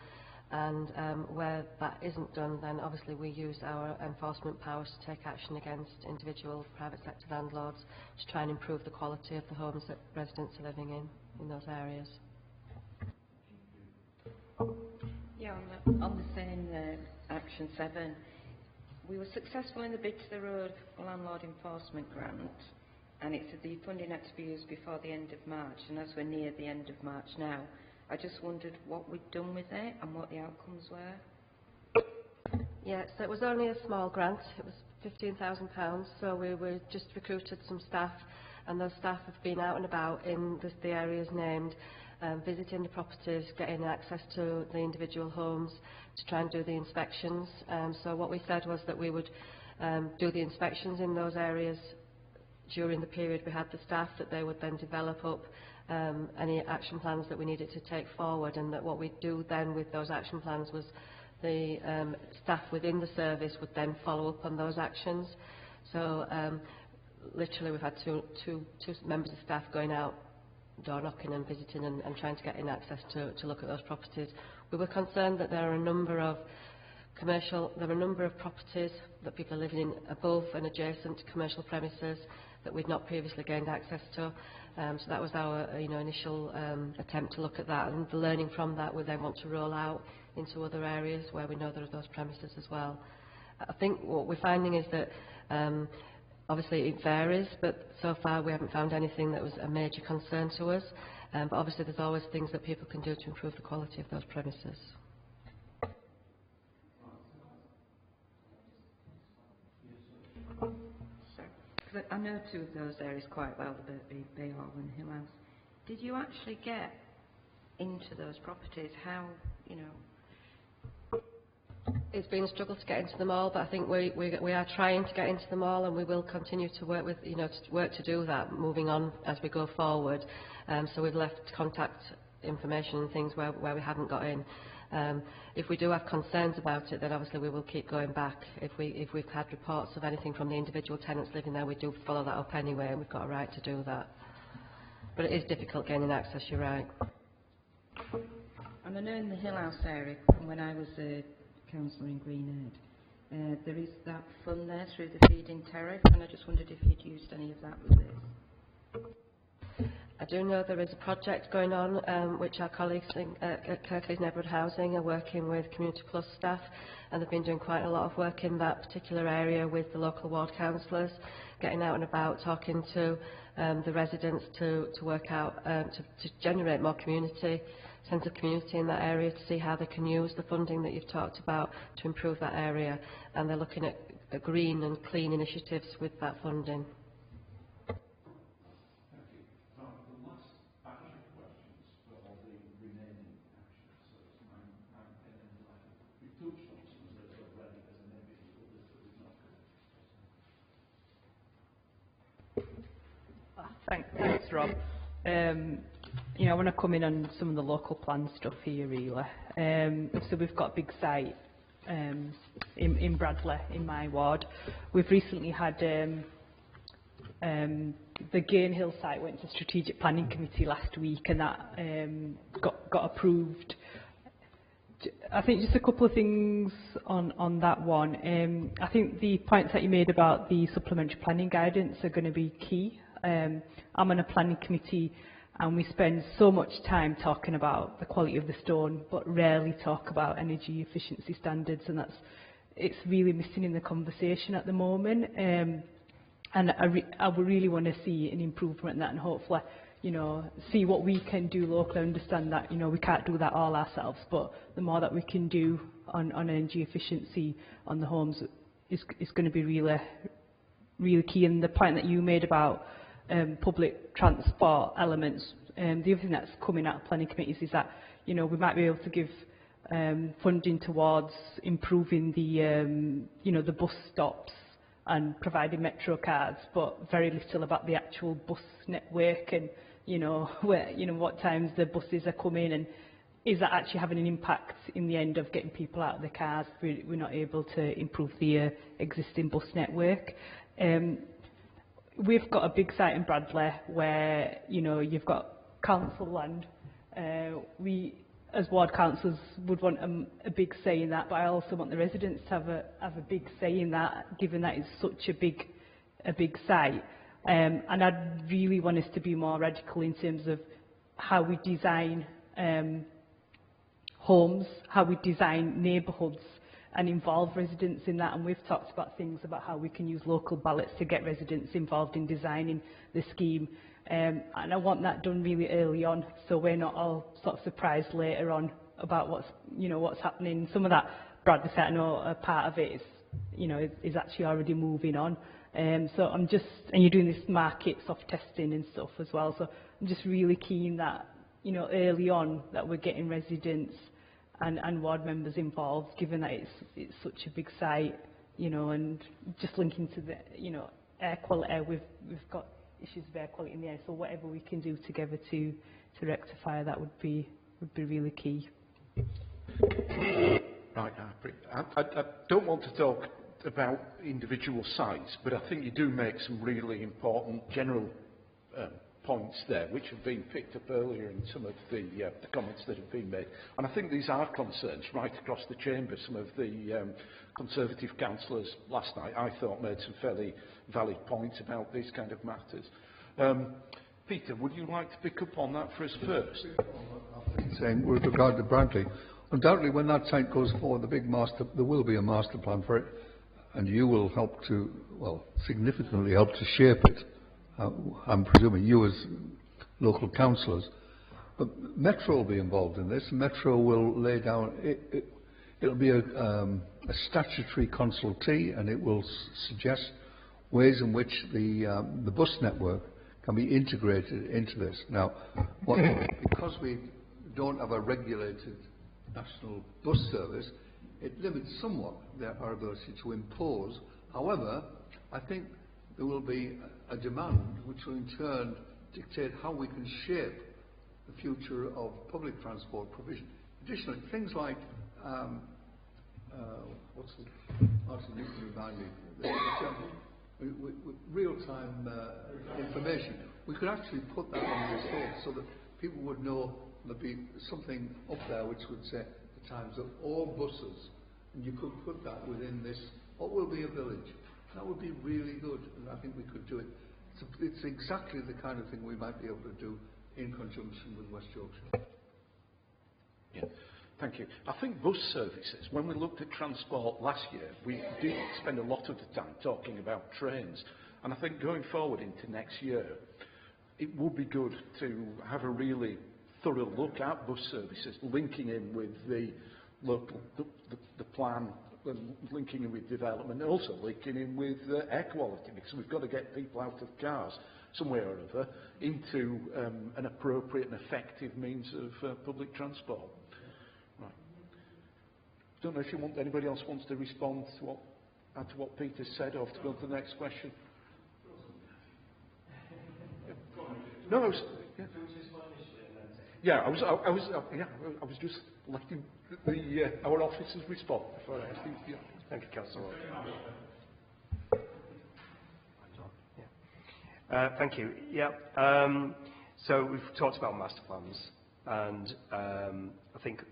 And where that isn't done, then obviously we use our enforcement powers to take action against individual private sector landlords to try and improve the quality of the homes that residents are living in those areas. Yeah, on the same Action 7, we were successful in the bid to the Road Landlord Enforcement Grant, and it said the funding had to be used before the end of March, and as we're near the end of March now, I just wondered what we'd done with it and what the outcomes were. Yeah, so it was only a small grant. It was £15,000, so we just recruited some staff, and those staff have been out and about in the areas named, visiting the properties, getting access to the individual homes to try and do the inspections. So what we said was that we would do the inspections in those areas during the period we had the staff, that they would then develop up any action plans that we needed to take forward, and that what we'd do then with those action plans was the staff within the service would then follow up on those actions. So literally we've had two members of staff going out door knocking and visiting and trying to get in access to look at those properties. We were concerned that there are a number of properties that people are living in above and adjacent to commercial premises that we'd not previously gained access to. So that was our initial attempt to look at that, and the learning from that we then want to roll out into other areas where we know there are those premises as well. I think what we're finding is that obviously it varies, but so far we haven't found anything that was a major concern to us. But obviously there's always things that people can do to improve the quality of those premises. I know two of those areas quite well, the Bay Hall and Hill House. Did you actually get into those properties? How, It's been a struggle to get into them all, but I think we are trying to get into them all, and we will continue to work with, to do that moving on as we go forward. So we've left contact information and things where we haven't got in. If we do have concerns about it, then obviously we will keep going back. If we've had reports of anything from the individual tenants living there, we do follow that up anyway, and we've got a right to do that. But it is difficult gaining access, you're right. And I know in the Hill House area, when I was a councillor in Greenhead, there is that fund there through the feed-in tariff, and I just wondered if you'd used any of that with this. I do know there is a project going on which our colleagues at Kirklees Neighbourhood Housing are working with Community Plus staff, and they've been doing quite a lot of work in that particular area with the local ward councillors, getting out and about, talking to the residents to work out, to generate more sense of community in that area, to see how they can use the funding that you've talked about to improve that area. And they're looking at green and clean initiatives with that funding. Thanks, Rob. I want to come in on some of the local plan stuff here, really. So we've got a big site in Bradley, in my ward. We've recently had the Gainhill site went to Strategic Planning Committee last week, and that got approved. I think just a couple of things on that one. I think the points that you made about the supplementary planning guidance are going to be key. I'm on a planning committee, and we spend so much time talking about the quality of the stone, but rarely talk about energy efficiency standards, and it's really missing in the conversation at the moment. And I would really want to see an improvement in that, and hopefully, see what we can do locally. Understand that, we can't do that all ourselves, but the more that we can do on energy efficiency on the homes is going to be really, really key. And the point that you made about public transport elements, the other thing that's coming out of planning committees is that, we might be able to give funding towards improving the bus stops and providing metro cards, but very little about the actual bus network and, where, what times the buses are coming, and is that actually having an impact in the end of getting people out of their cars if we're not able to improve the existing bus network. We've got a big site in Bradley where, you've got council land. We, as ward councillors, would want a big say in that, but I also want the residents to have a big say in that, given that it's such a big site. And I'd really want us to be more radical in terms of how we design homes, how we design neighbourhoods, and involve residents in that. And we've talked about things about how we can use local ballots to get residents involved in designing the scheme. And I want that done really early on, so we're not all sort of surprised later on about what's happening. Some of that Bradley site, I know a part of it is actually already moving on. So and you're doing this market soft testing and stuff as well. So I'm just really keen that, early on that we're getting residents and ward members involved, given that it's such a big site, and just linking to the, air quality. We've got issues of air quality in the air, so whatever we can do together to rectify that would be really key. Right, I don't want to talk about individual sites, but I think you do make some really important general points there, which have been picked up earlier in some of the comments that have been made. And I think these are concerns right across the chamber. Some of the Conservative councillors last night, I thought, made some fairly valid points about these kind of matters. Peter, would you like to pick up on that for us first? Saying with regard to Bradley, undoubtedly when that site goes forward, there will be a master plan for it, and you will help to, well, significantly help to shape it. I'm presuming you as local councillors. But Metro will be involved in this. Metro will lay down, it'll be a statutory consultee, and it will suggest ways in which the bus network can be integrated into this. Now, because we don't have a regulated national bus service, it limits somewhat our ability to impose. However, I think there will be a demand which will in turn dictate how we can shape the future of public transport provision. Additionally, things like Martin, you can remind me, real-time information. We could actually put that on the estate so that people would know there'd be something up there which would say the times of all buses, and you could put that within this, what will be a village. That would be really good, and I think we could do it. It's exactly the kind of thing we might be able to do in conjunction with West Yorkshire. Yeah. Thank you. I think bus services, when we looked at transport last year, we did spend a lot of the time talking about trains. And I think going forward into next year, it would be good to have a really thorough look at bus services, linking in with the local, the plan, linking in with development, and also linking in with air quality, because we've got to get people out of cars somewhere or other into an appropriate and effective means of public transport. Right. I don't know if anybody else wants to respond to what Peter said, or to go to the next question. No, I was just letting our officers respond before I asked you. Thank you, Councillor. Thank you. Yeah. So we've talked about master plans, and I think,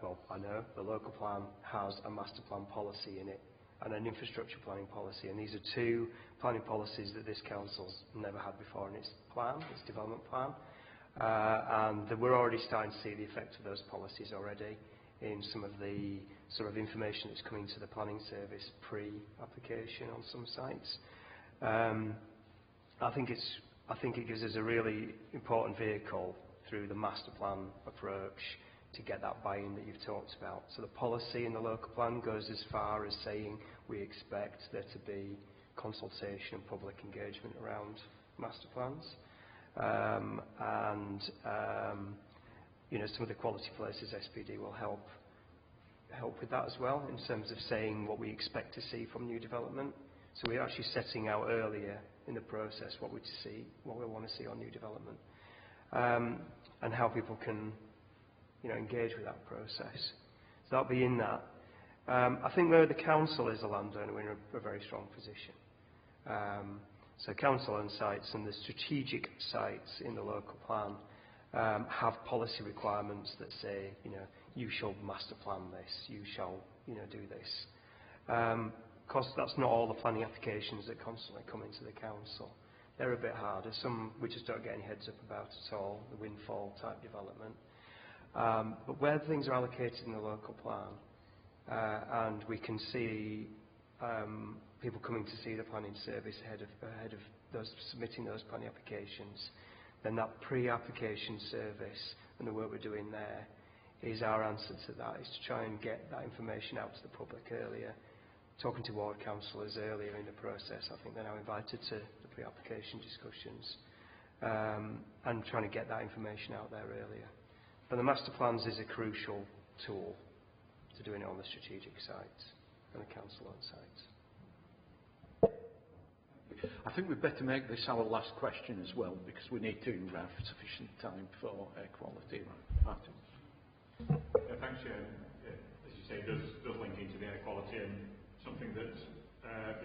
well, I know the local plan has a master plan policy in it and an infrastructure planning policy, and these are two planning policies that this council's never had before in its plan, its development plan. And we're already starting to see the effect of those policies already in some of the sort of information that's coming to the planning service pre-application on some sites. I think it gives us a really important vehicle through the master plan approach to get that buy-in that you've talked about. So the policy in the local plan goes as far as saying we expect there to be consultation and public engagement around master plans. You know, some of the quality places SPD will help with that as well, in terms of saying what we expect to see from new development. So we're actually setting out earlier in the process what we want to see on new development, and how people can, you know, engage with that process. So that'll be in that. I think where the council is a landowner, we're in a very strong position. So council-owned sites and the strategic sites in the local plan have policy requirements that say, you know, you shall master plan this, you shall, you know, do this. Of course, that's not all the planning applications that constantly come into the council. They're a bit harder. Some we just don't get any heads up about at all, the windfall type development. But where things are allocated in the local plan, and we can see people coming to see the planning service ahead of those submitting those planning applications, then that pre-application service and the work we're doing there is our answer to that, is to try and get that information out to the public earlier. Talking to ward councillors earlier in the process, I think they're now invited to the pre-application discussions, and trying to get that information out there earlier. But the master plans is a crucial tool to doing it on the strategic sites and the council-owned sites. I think we'd better make this our last question as well, because we need to have sufficient time for air quality. Martin. Thanks, Chair. As you say, it does link into the air quality, and something that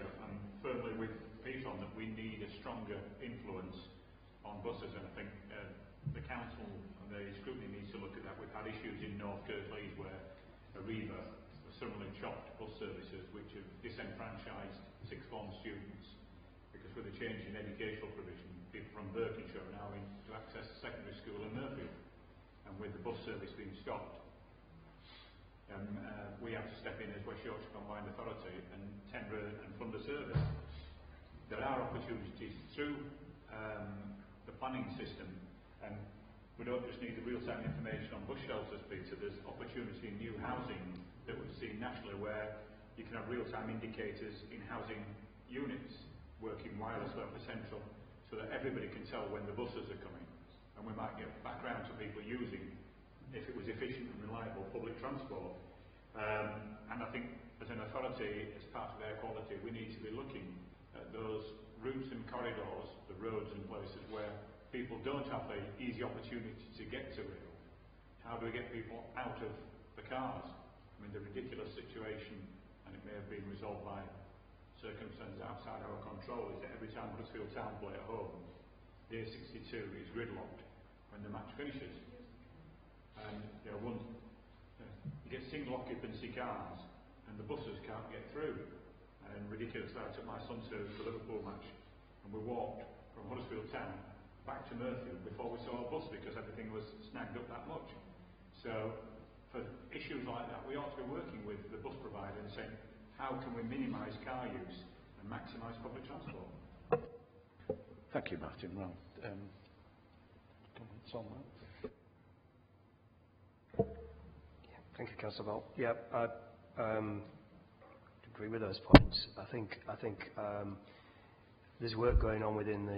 I'm firmly with Peter on that we need a stronger influence on buses, and I think the council and the scrutiny needs to look at that. We've had issues in North Kirklees where Arriva have suddenly chopped bus services which have disenfranchised sixth form students, because with the change in educational provision, people from Berkshire are now in to access secondary school in Murfield, and with the bus service being stopped, we have to step in as West Yorkshire Combined Authority and tender and fund a service. There are opportunities through the planning system, and we don't just need the real-time information on bus shelters, Peter. There's opportunity in new housing that we've seen nationally where you can have real-time indicators in housing units working wirelessly off the central so that everybody can tell when the buses are coming, and we might get background to people using, if it was efficient and reliable, public transport. And I think as an authority, as part of air quality, we need to be looking at those routes and corridors, the roads and places where people don't have the easy opportunity to get to it. How do we get people out of the cars? I mean, the ridiculous situation, and it may have been resolved by circumstances outside our control, is that every time Huddersfield Town play at home, the A62 is gridlocked when the match finishes. And you get single occupancy cars and the buses can't get through. And ridiculously, I took my son to the Liverpool match and we walked from Huddersfield Town back to Murfield before we saw a bus because everything was snagged up that much. So for issues like that, we ought to be working with the bus provider and saying, how can we minimise car use and maximise public transport? Thank you, Martin. Well, comments on that? Thank you, Councillor Ball. Yeah, I agree with those points. I think there's work going on within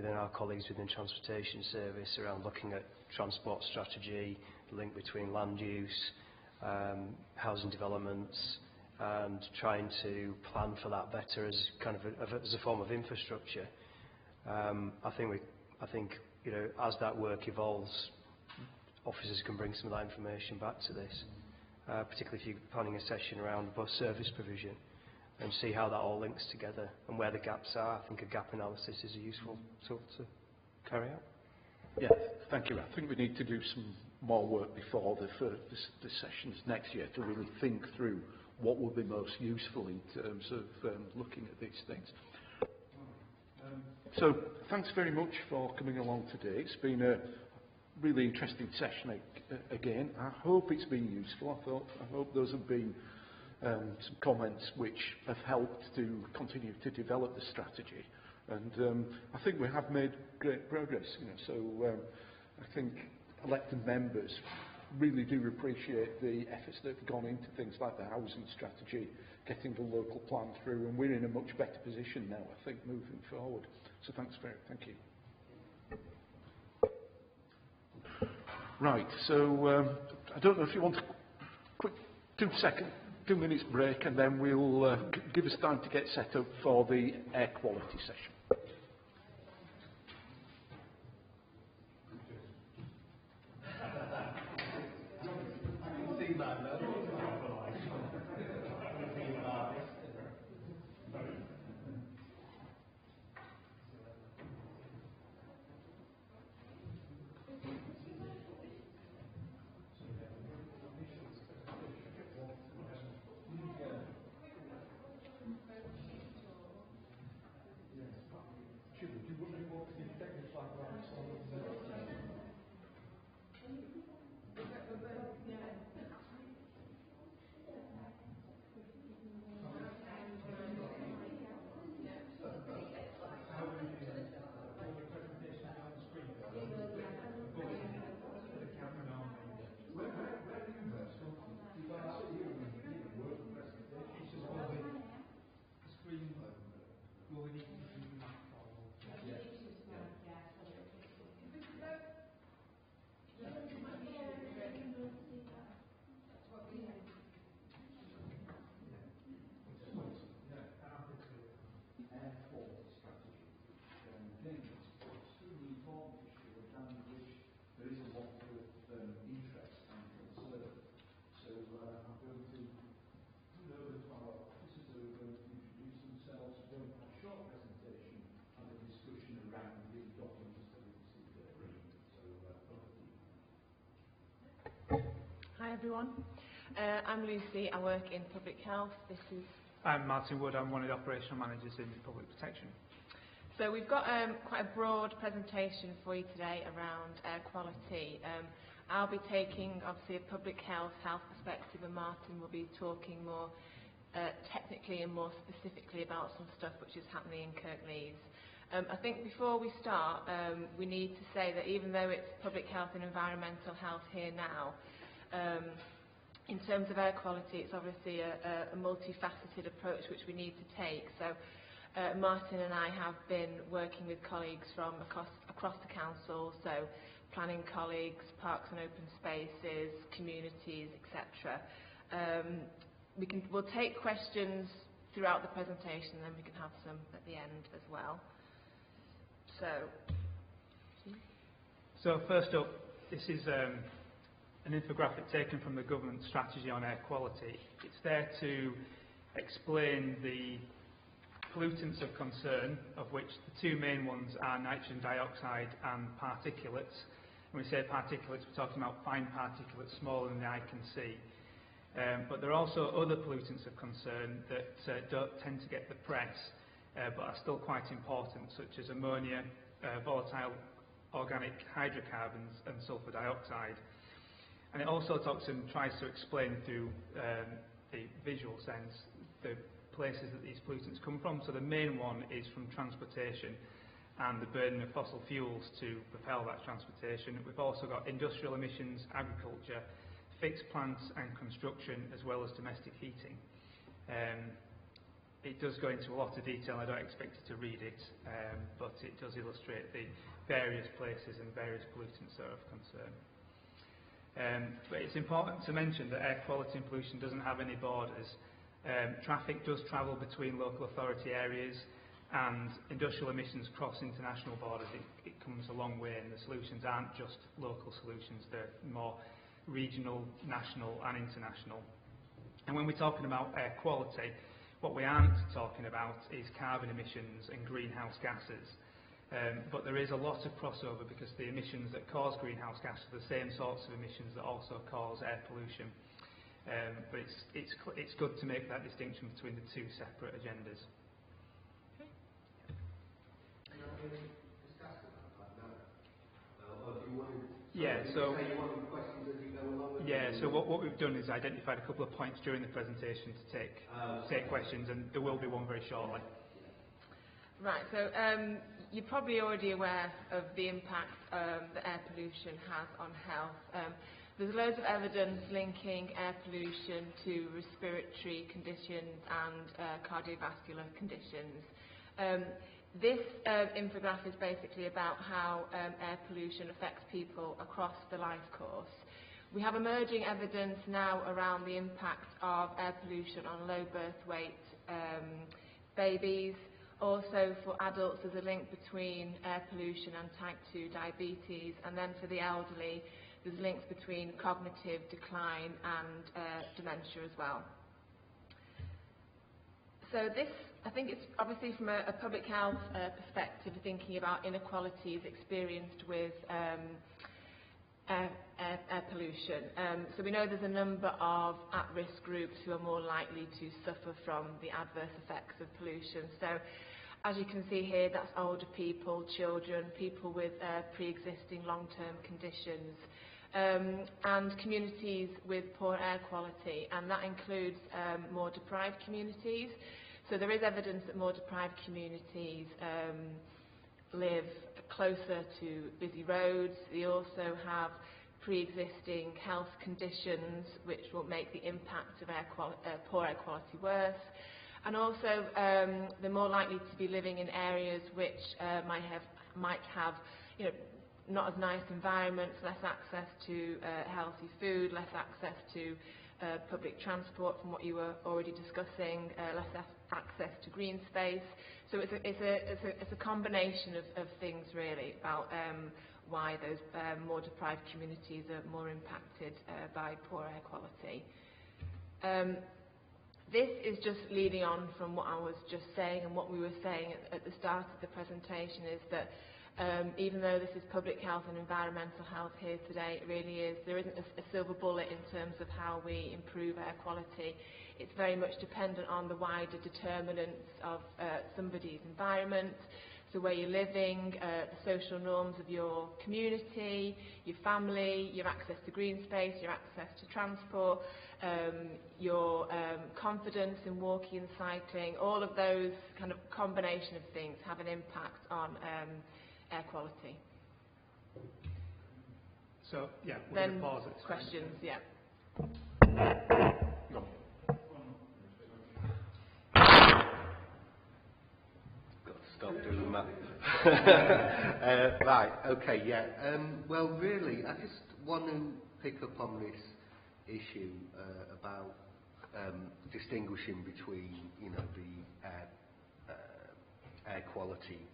our colleagues within Transportation Service around looking at transport strategy, the link between land use, housing developments, and trying to plan for that better as kind of as a form of infrastructure. I think you know, as that work evolves, officers can bring some of that information back to this, particularly if you're planning a session around bus service provision, and see how that all links together and where the gaps are. I think a gap analysis is a useful tool to carry out. Yeah, thank you. I think we need to do some more work before the sessions next year to really think through what would be most useful in terms of looking at these things. So thanks very much for coming along today. It's been a really interesting session again. I hope it's been useful. I hope those have been some comments which have helped to continue to develop the strategy. And I think we have made great progress. You know, so I think elected members really do appreciate the efforts that have gone into things like the housing strategy, getting the local plan through, and we're in a much better position now, I think, moving forward. So thank you. Right, so I don't know if you want a quick 2 minutes break, and then we'll give us time to get set up for the air quality session. everyone. I'm Lucy, I work in public health. I'm Martin Wood, I'm one of the operational managers in public protection. So we've got quite a broad presentation for you today around air quality. I'll be taking obviously a public health perspective, and Martin will be talking more technically and more specifically about some stuff which is happening in Kirklees. I think before we start, we need to say that even though it's public health and environmental health here now, in terms of air quality, it's obviously a multifaceted approach which we need to take. So Martin and I have been working with colleagues from across the council, so planning colleagues, parks and open spaces, communities, etc. We'll take questions throughout the presentation, and then we can have some at the end as well. So first up, this is an infographic taken from the government strategy on air quality. It's there to explain the pollutants of concern, of which the two main ones are nitrogen dioxide and particulates. When we say particulates, we're talking about fine particulates smaller than the eye can see. But there are also other pollutants of concern that don't tend to get the press, but are still quite important, such as ammonia, volatile organic hydrocarbons and sulfur dioxide. And it also talks and tries to explain through the visual sense the places that these pollutants come from. So the main one is from transportation and the burning of fossil fuels to propel that transportation. We've also got industrial emissions, agriculture, fixed plants and construction, as well as domestic heating. It does go into a lot of detail. I don't expect you to read it, but it does illustrate the various places and various pollutants that are of concern. But it's important to mention that air quality and pollution doesn't have any borders. Traffic does travel between local authority areas, and industrial emissions cross international borders. It comes a long way, and the solutions aren't just local solutions, they're more regional, national and international. And when we're talking about air quality, what we aren't talking about is carbon emissions and greenhouse gases. But there is a lot of crossover, because the emissions that cause greenhouse gases are the same sorts of emissions that also cause air pollution. But it's good to make that distinction between the two separate agendas. So what we've done is identified a couple of points during the presentation to take questions, and there will be one very shortly. Right, so you're probably already aware of the impact that air pollution has on health. There's loads of evidence linking air pollution to respiratory conditions and cardiovascular conditions. This infographic is basically about how air pollution affects people across the life course. We have emerging evidence now around the impact of air pollution on low birth weight babies. Also for adults, there's a link between air pollution and type 2 diabetes, and then for the elderly, there's links between cognitive decline and dementia as well. So this, I think it's obviously from a public health perspective, thinking about inequalities experienced with air pollution. So we know there's a number of at-risk groups who are more likely to suffer from the adverse effects of pollution. So as you can see here, that's older people, children, people with pre-existing long-term conditions, and communities with poor air quality, and that includes more deprived communities. So there is evidence that more deprived communities live closer to busy roads. They also have pre-existing health conditions which will make the impact of poor air quality worse. And also they're more likely to be living in areas which might have not as nice environments, less access to healthy food, less access to public transport from what you were already discussing, less access to green space. So it's a combination of things really about why those more deprived communities are more impacted by poor air quality. This is just leading on from what I was just saying, and what we were saying at the start of the presentation is that Even though this is public health and environmental health here today, it really is. There isn't a silver bullet in terms of how we improve air quality. It's very much dependent on the wider determinants of somebody's environment, so where you're living, the social norms of your community, your family, your access to green space, your access to transport, your confidence in walking and cycling. All of those kind of combination of things have an impact on air quality. So, yeah, we're Then going to pause it. questions, yeah. Got to stop doing that. Right, okay, yeah. Well, really, I just want to pick up on this issue about distinguishing between, you know, the air quality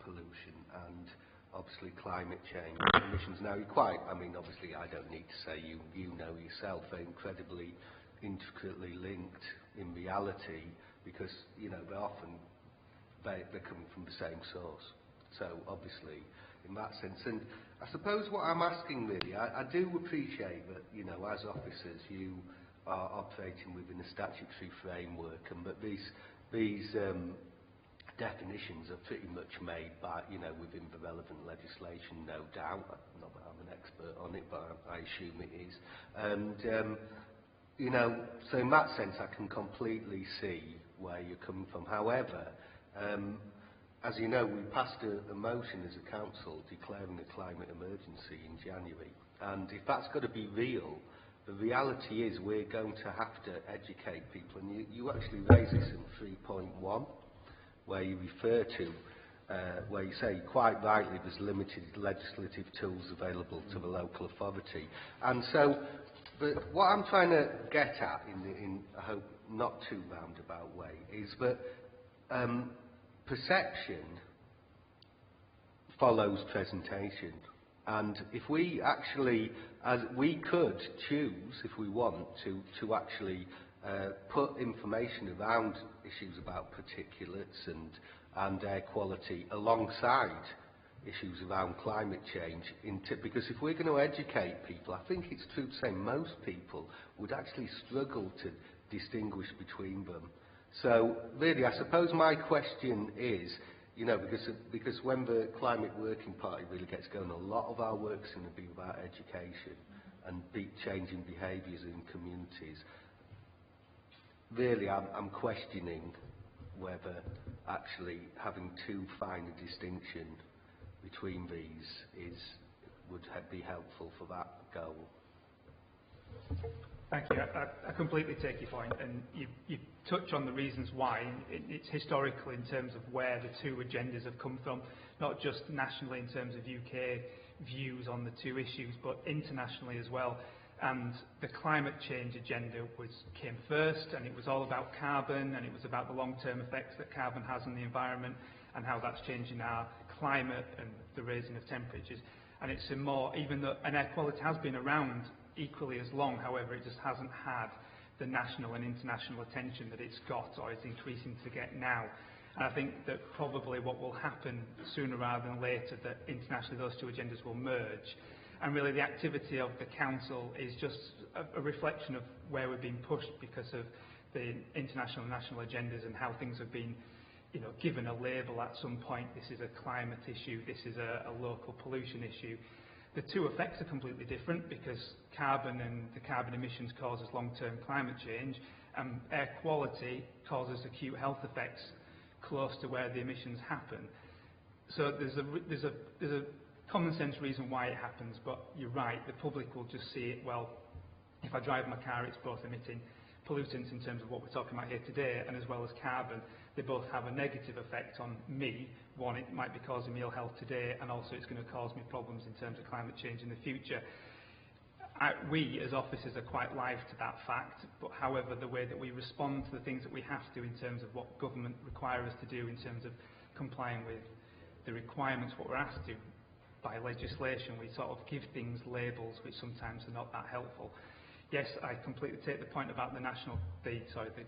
pollution and obviously climate change emissions. Now, you're quite, I mean, obviously I don't need to say, you know yourself, they're incredibly intricately linked in reality because, you know, they're coming from the same source. So obviously, in that sense, and I suppose what I'm asking really, I do appreciate that, you know, as officers you are operating within a statutory framework and that these definitions are pretty much made by, you know, within the relevant legislation, no doubt. Not that I'm an expert on it, but I assume it is. And, you know, so in that sense I can completely see where you're coming from. However, as you know, we passed a motion as a council declaring a climate emergency in January. And if that's got to be real, the reality is we're going to have to educate people. And you actually raise this in 3.1, where you refer to, where you say quite rightly there's limited legislative tools available to the local authority. And so, but what I'm trying to get at, in I hope not too roundabout way, is that perception follows presentation. And if we actually, as we could choose, if we want, to actually put information around issues about particulates and air quality alongside issues around climate change, because if we're going to educate people, I think it's true to say most people would actually struggle to distinguish between them. So really, I suppose my question is, you know, because when the Climate Working Party really gets going, a lot of our work's going to be about education and changing behaviours in communities. Really, I'm questioning whether actually having too fine a distinction between these would be helpful for that goal. Thank you. I completely take your point, and you touch on the reasons why. It's historical in terms of where the two agendas have come from, not just nationally in terms of UK views on the two issues, but internationally as well. And the climate change agenda came first, and it was all about carbon, and it was about the long-term effects that carbon has on the environment and how that's changing our climate and the raising of temperatures. And it's a more, even though an air quality has been around equally as long, however, it just hasn't had the national and international attention that it's got or is increasing to get now. And I think that probably what will happen sooner rather than later, that internationally those two agendas will merge. And really the activity of the council is just a reflection of where we're being pushed because of the international and national agendas and how things have been, you know, given a label at some point. This is a climate issue, this is a local pollution issue. The two effects are completely different because carbon and the carbon emissions causes long-term climate change, and air quality causes acute health effects close to where the emissions happen. So there's a common sense reason why it happens, but you're right, the public will just see it, well, if I drive my car, it's both emitting pollutants in terms of what we're talking about here today, and as well as carbon. They both have a negative effect on me. One, it might be causing me ill health today, and also it's going to cause me problems in terms of climate change in the future. We, as officers, are quite live to that fact, but however, the way that we respond to the things that we have to in terms of what government requires us to do in terms of complying with the requirements, what we're asked to by legislation, we sort of give things labels which sometimes are not that helpful. Yes, I completely take the point about the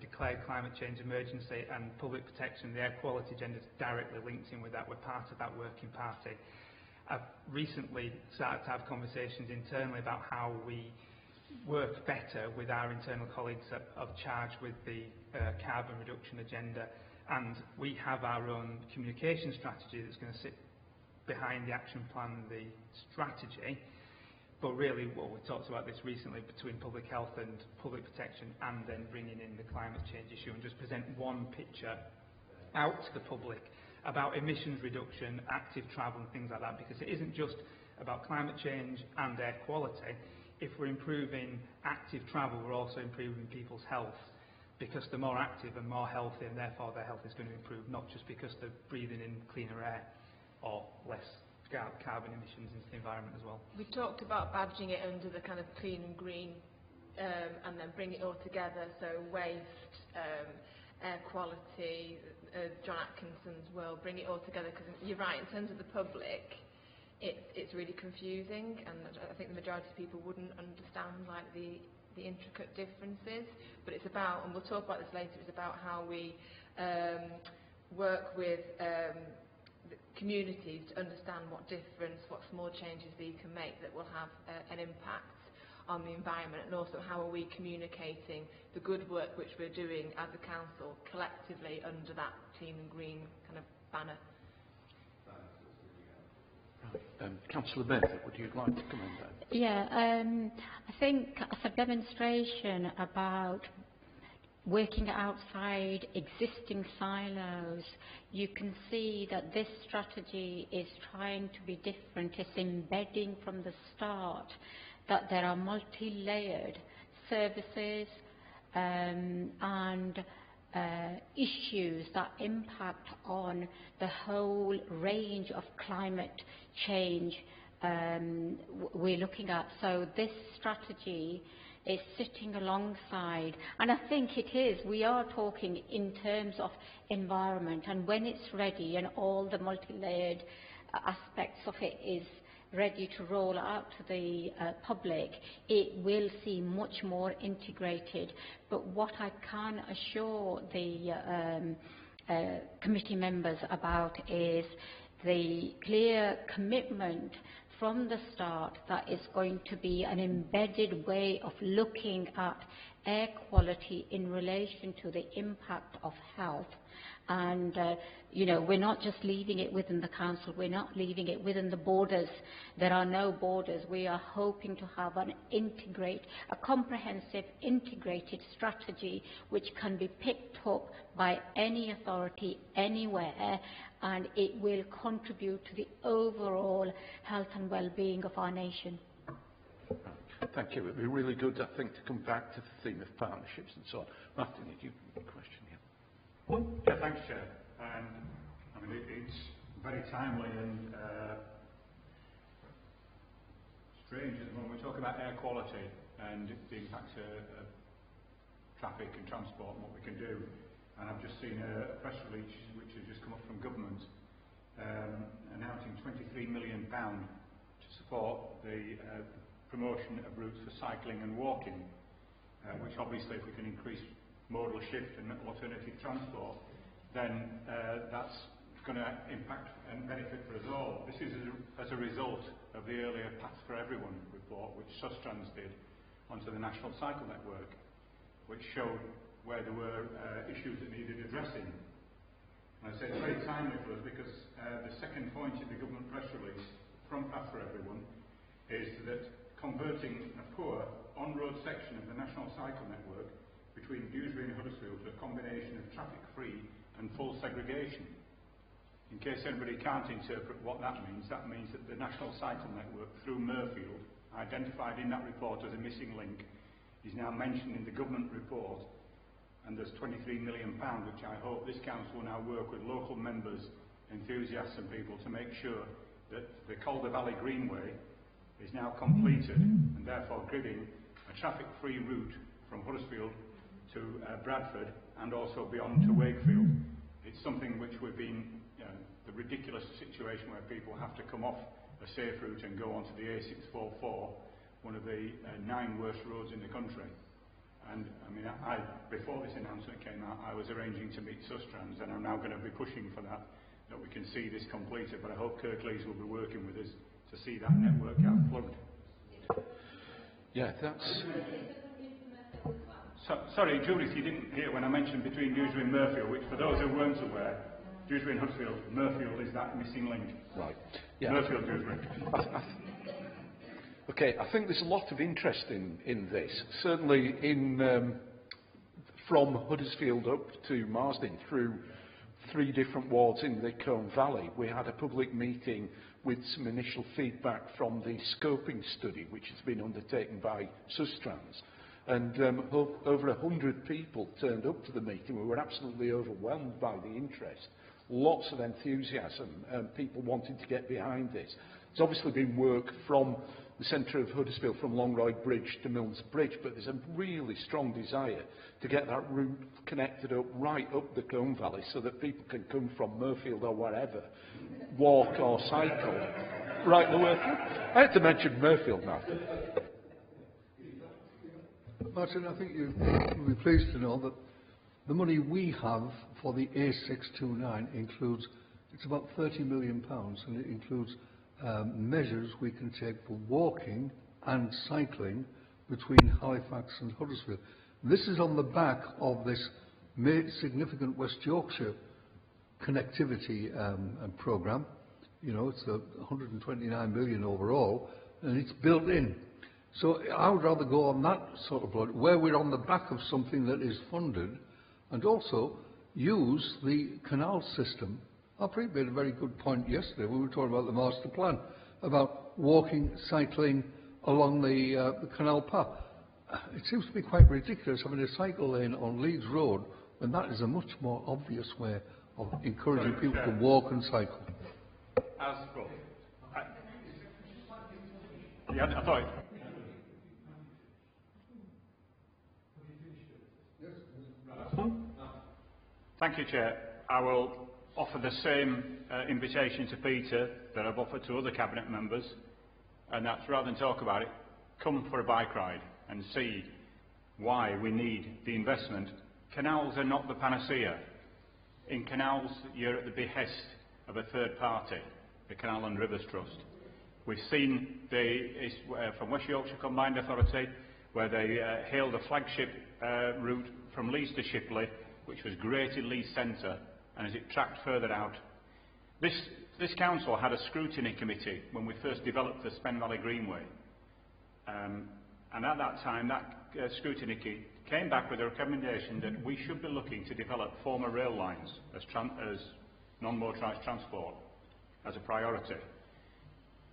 declared climate change emergency and public protection. The air quality agenda is directly linked in with that. We're part of that working party. I've recently started to have conversations internally about how we work better with our internal colleagues of charge with the carbon reduction agenda, and we have our own communication strategy that's going to sit behind the action plan and the strategy. But really, what we talked about this recently between public health and public protection, and then bringing in the climate change issue, and just present one picture out to the public about emissions reduction, active travel and things like that, because it isn't just about climate change and air quality. If we're improving active travel, we're also improving people's health, because they're more active and more healthy, and therefore their health is going to improve, not just because they're breathing in cleaner air or less carbon emissions into the environment as well. We talked about badging it under the kind of clean and green, and then bring it all together, so waste, air quality, John Atkinson's world, bring it all together, because you're right, in terms of the public, it's really confusing, and I think the majority of people wouldn't understand like the intricate differences, but it's about, and we'll talk about this later, it's about how we work with communities to understand what difference, what small changes they can make that will have an impact on the environment, and also how are we communicating the good work which we're doing as a council collectively under that clean and green kind of banner. Councillor Bentley, would you like to come in there? Yeah, I think as a demonstration about working outside existing silos, you can see that this strategy is trying to be different. It's embedding from the start that there are multi-layered services and issues that impact on the whole range of climate change we're looking at. So this strategy is sitting alongside, and I think it is, we are talking in terms of environment, and when it's ready and all the multi-layered aspects of it is ready to roll out to the public, it will seem much more integrated. But what I can assure the committee members about is the clear commitment from the start that is going to be an embedded way of looking at air quality in relation to the impact of health. And, you know, we're not just leaving it within the council, we're not leaving it within the borders. There are no borders. We are hoping to have a comprehensive, integrated strategy which can be picked up by any authority anywhere, and it will contribute to the overall health and well-being of our nation. Thank you. It would be really good, I think, to come back to the theme of partnerships and so on. Martin, did you have a question here? Yeah, thanks, Chair. I mean, it's very timely and strange when we talk about air quality and the impact of traffic and transport and what we can do. And I've just seen a press release which has just come up from government announcing £23 million to support the promotion of routes for cycling and walking, which obviously, if we can increase modal shift and alternative transport, then that's going to impact and benefit for us all. This is as a result of the earlier Paths for Everyone report, which Sustrans did onto the National Cycle Network, which showed where there were issues that needed addressing. And I say it's very timely for us because the second point in the government press release from Paths for Everyone is that converting a poor on-road section of the National Cycle Network between Dewsbury and Huddersfield to a combination of traffic-free and full segregation. In case anybody can't interpret what that means that the National Cycle Network through Murfield, identified in that report as a missing link, is now mentioned in the government report, and there's £23 million, which I hope this council will now work with local members, enthusiasts and people to make sure that the Calder Valley Greenway is now completed and therefore giving a traffic-free route from Huddersfield to Bradford and also beyond to Wakefield. It's something which we've been, the ridiculous situation where people have to come off a safe route and go onto the A644 one of the 9 worst roads in the country. And I mean, before this announcement came out, I was arranging to meet Sustrans, and I'm now going to be pushing for that we can see this completed. But I hope Kirklees will be working with us to see that network out plugged. Yeah, that's... Sorry, Judith, you didn't hear when I mentioned between Dewsbury and Murfield, which for those who weren't aware, Dewsbury and Huddersfield, Murfield is that missing link. Right. Yeah. Murfield, Dewsbury. Okay, I think there's a lot of interest in this. Certainly from Huddersfield up to Marsden through 3 different wards in the Colne Valley. We had a public meeting with some initial feedback from the scoping study, which has been undertaken by Sustrans. And over 100 people turned up to the meeting. We were absolutely overwhelmed by the interest. Lots of enthusiasm, people wanting to get behind this. There's obviously been work from the centre of Huddersfield, from Longroyd Bridge to Milnes Bridge, but there's a really strong desire to get that route connected up right up the Colne Valley so that people can come from Murfield or wherever, walk or cycle right the way through. I had to mention Murfield now. Martin, I think you'll be pleased to know that the money we have for the A629 includes, it's about £30 million, and it includes measures we can take for walking and cycling between Halifax and Huddersfield. This is on the back of this significant West Yorkshire connectivity programme. You know, it's 129 million overall, and it's built in. So I would rather go on that sort of project, where we're on the back of something that is funded, and also use the canal system. Our Preet made a very good point yesterday when we were talking about the master plan, about walking, cycling along the canal path. It seems to be quite ridiculous having a cycle lane on Leeds Road when that is a much more obvious way of encouraging people to walk and cycle. I thought... Thank you, Chair. I will offer the same invitation to Peter that I've offered to other Cabinet members, and that's rather than talk about it, come for a bike ride and see why we need the investment. Canals are not the panacea. In canals, you're at the behest of a third party, the Canal and Rivers Trust. We've seen from West Yorkshire Combined Authority, where they hailed a flagship route from Leeds to Shipley, which was great in Leeds Centre, and as it tracked further out. This council had a scrutiny committee when we first developed the Spen Valley Greenway. And at that time, that scrutiny committee came back with a recommendation that we should be looking to develop former rail lines as non-motorised transport as a priority.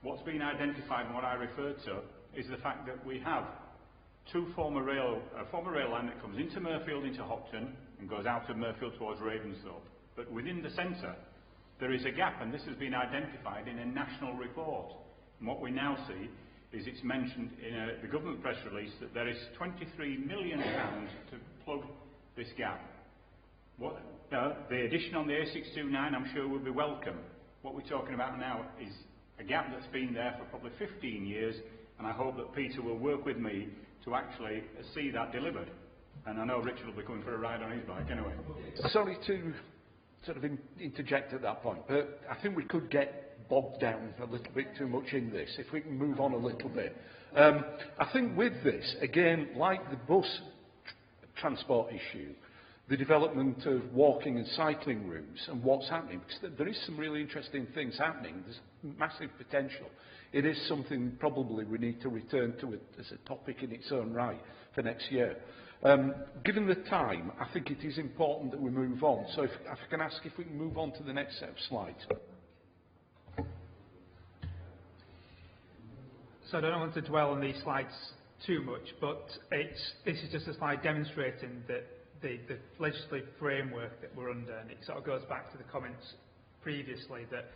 What's been identified and what I referred to is the fact that we have a former rail line that comes into Murfield, into Hopton, and goes out of Murfield towards Ravensthorpe. But within the centre, there is a gap, and this has been identified in a national report. And what we now see is it's mentioned in the government press release that there is £23 million to plug this gap. The addition on the A629, I'm sure, will be welcome. What we're talking about now is a gap that's been there for probably 15 years, and I hope that Peter will work with me to actually see that delivered. And I know Richard will be coming for a ride on his bike anyway. Sorry to sort of interject at that point, but I think we could get bogged down a little bit too much in this, if we can move on a little bit. I think with this, again, like the bus transport issue, the development of walking and cycling routes and what's happening, because there is some really interesting things happening, there's massive potential. It is something probably we need to return to as a topic in its own right for next year. Given the time, I think it is important that we move on. So if I can ask if we can move on to the next set of slides. So I don't want to dwell on these slides too much, but this is just a slide demonstrating that the legislative framework that we're under, and it sort of goes back to the comments previously that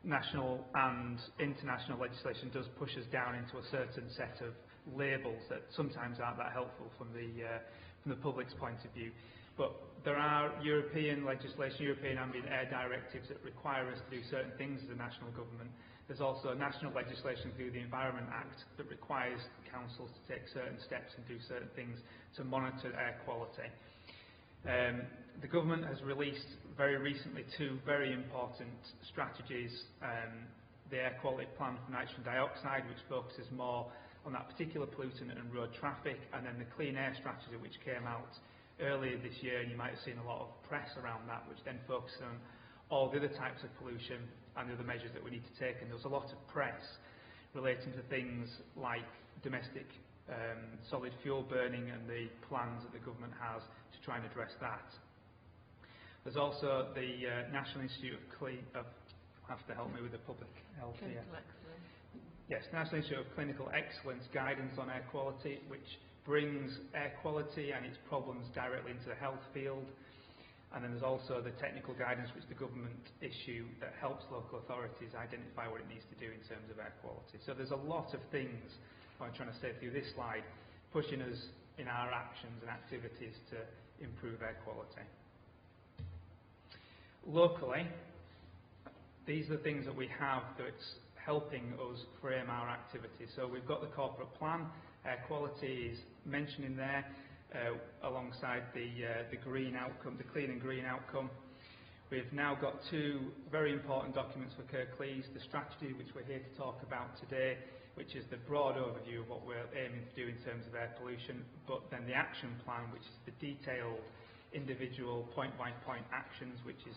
national and international legislation does push us down into a certain set of labels that sometimes aren't that helpful from the public's point of view. But there are European legislation, European ambient air directives that require us to do certain things as a national government. There's also national legislation through the Environment Act that requires councils to take certain steps and do certain things to monitor air quality. The government has released very recently 2 very important strategies. The Air Quality Plan for Nitrogen Dioxide, which focuses more on that particular pollutant and road traffic, and then the Clean Air Strategy, which came out earlier this year, and you might have seen a lot of press around that, which then focuses on all the other types of pollution and the other measures that we need to take. And there was a lot of press relating to things like domestic solid fuel burning and the plans that the government has to try and address that. There's also the National Institute of have to help me with the public health here. Yes, National Institute of Clinical Excellence guidance on air quality, which brings air quality and its problems directly into the health field. And then there's also the technical guidance which the government issue that helps local authorities identify what it needs to do in terms of air quality. So there's a lot of things I'm trying to say through this slide, pushing us in our actions and activities to improve air quality. Locally, these are the things that we have that's helping us frame our activities. So we've got the corporate plan. Air quality is mentioned in there alongside the green outcome, the clean and green outcome. We've now got 2 very important documents for Kirklees, the strategy, which we're here to talk about today, which is the broad overview of what we're aiming to do in terms of air pollution, but then the action plan, which is the detailed individual point-by-point actions, which is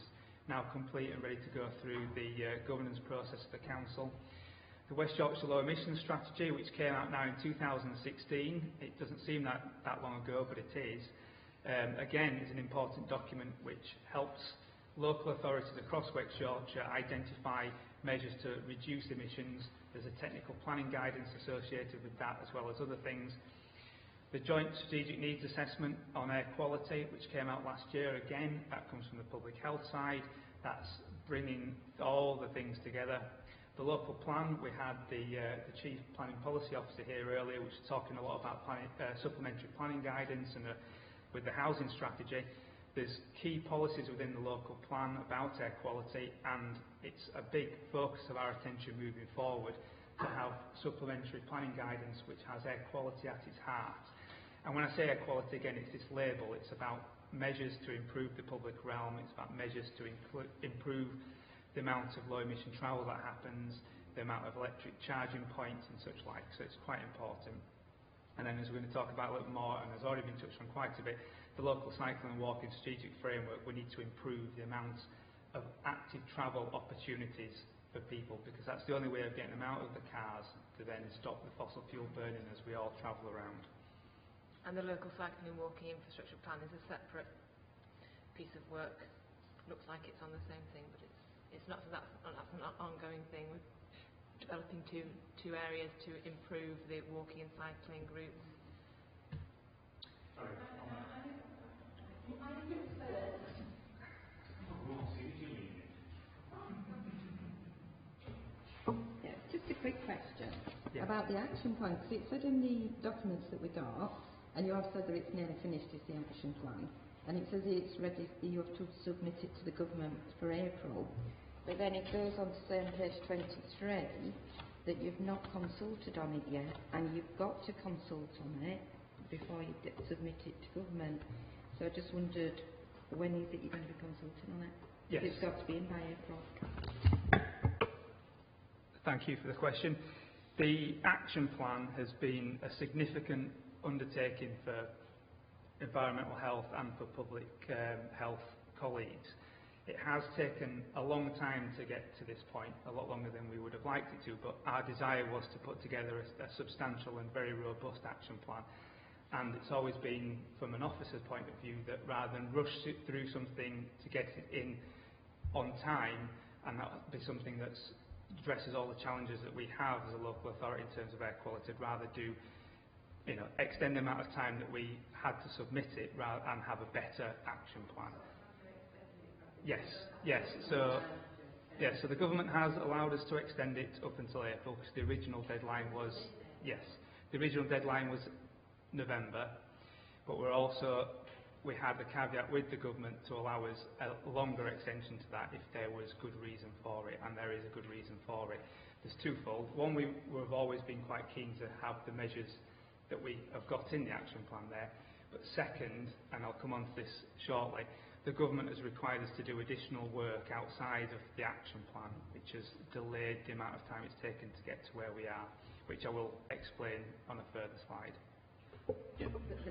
now complete and ready to go through the governance process of the council. The West Yorkshire Low Emissions Strategy, which came out now in 2016, it doesn't seem that long ago, but it is. Again, is an important document which helps local authorities across West Yorkshire identify measures to reduce emissions. There's a technical planning guidance associated with that, as well as other things. The Joint Strategic Needs Assessment on Air Quality, which came out last year, again, that comes from the public health side. That's bringing all the things together. The local plan, we had the Chief Planning Policy Officer here earlier, which was talking a lot about supplementary planning guidance, and with the housing strategy, there's key policies within the local plan about air quality, and it's a big focus of our attention moving forward to have supplementary planning guidance which has air quality at its heart. And when I say air quality, again, it's this label. It's about measures to improve the public realm. It's about measures to improve the amount of low emission travel that happens, the amount of electric charging points and such like. So it's quite important. And then, as we're going to talk about a little more, and has already been touched on quite a bit, the local cycling and walking strategic framework, we need to improve the amount of active travel opportunities for people, because that's the only way of getting them out of the cars to then stop the fossil fuel burning as we all travel around. And the local cycling and walking infrastructure plan is a separate piece of work. Looks like it's on the same thing, but it's not. So that's an ongoing thing. We're developing two areas to improve the walking and cycling routes. Sorry. Yeah, just a quick question about the action plan, because it said in the documents that we got, and you have said that it's nearly finished, is the action plan, and it says it's ready, you have to submit it to the government for April, but then it goes on to say on page 23 that you've not consulted on it yet, and you've got to consult on it before you submit it to government. So I just wondered, when is it you're going to be consulting on it? Yes. It's got to be in by April. Thank you for the question. The action plan has been a significant undertaking for environmental health and for public health colleagues. It has taken a long time to get to this point, a lot longer than we would have liked it to, but our desire was to put together a substantial and very robust action plan. And it's always been, from an officer's point of view, that rather than rush through something to get it in on time, and that be something that addresses all the challenges that we have as a local authority in terms of air quality, I'd rather do, extend the amount of time that we had to submit it and have a better action plan. Yes. So the government has allowed us to extend it up until April, because the original deadline was November, but we're also we had the caveat with the government to allow us a longer extension to that if there was good reason for it, and there is a good reason for it. There's twofold. One, we've always been quite keen to have the measures that we have got in the action plan there. But second, and I'll come on to this shortly, the government has required us to do additional work outside of the action plan, which has delayed the amount of time it's taken to get to where we are, which I will explain on a further slide. But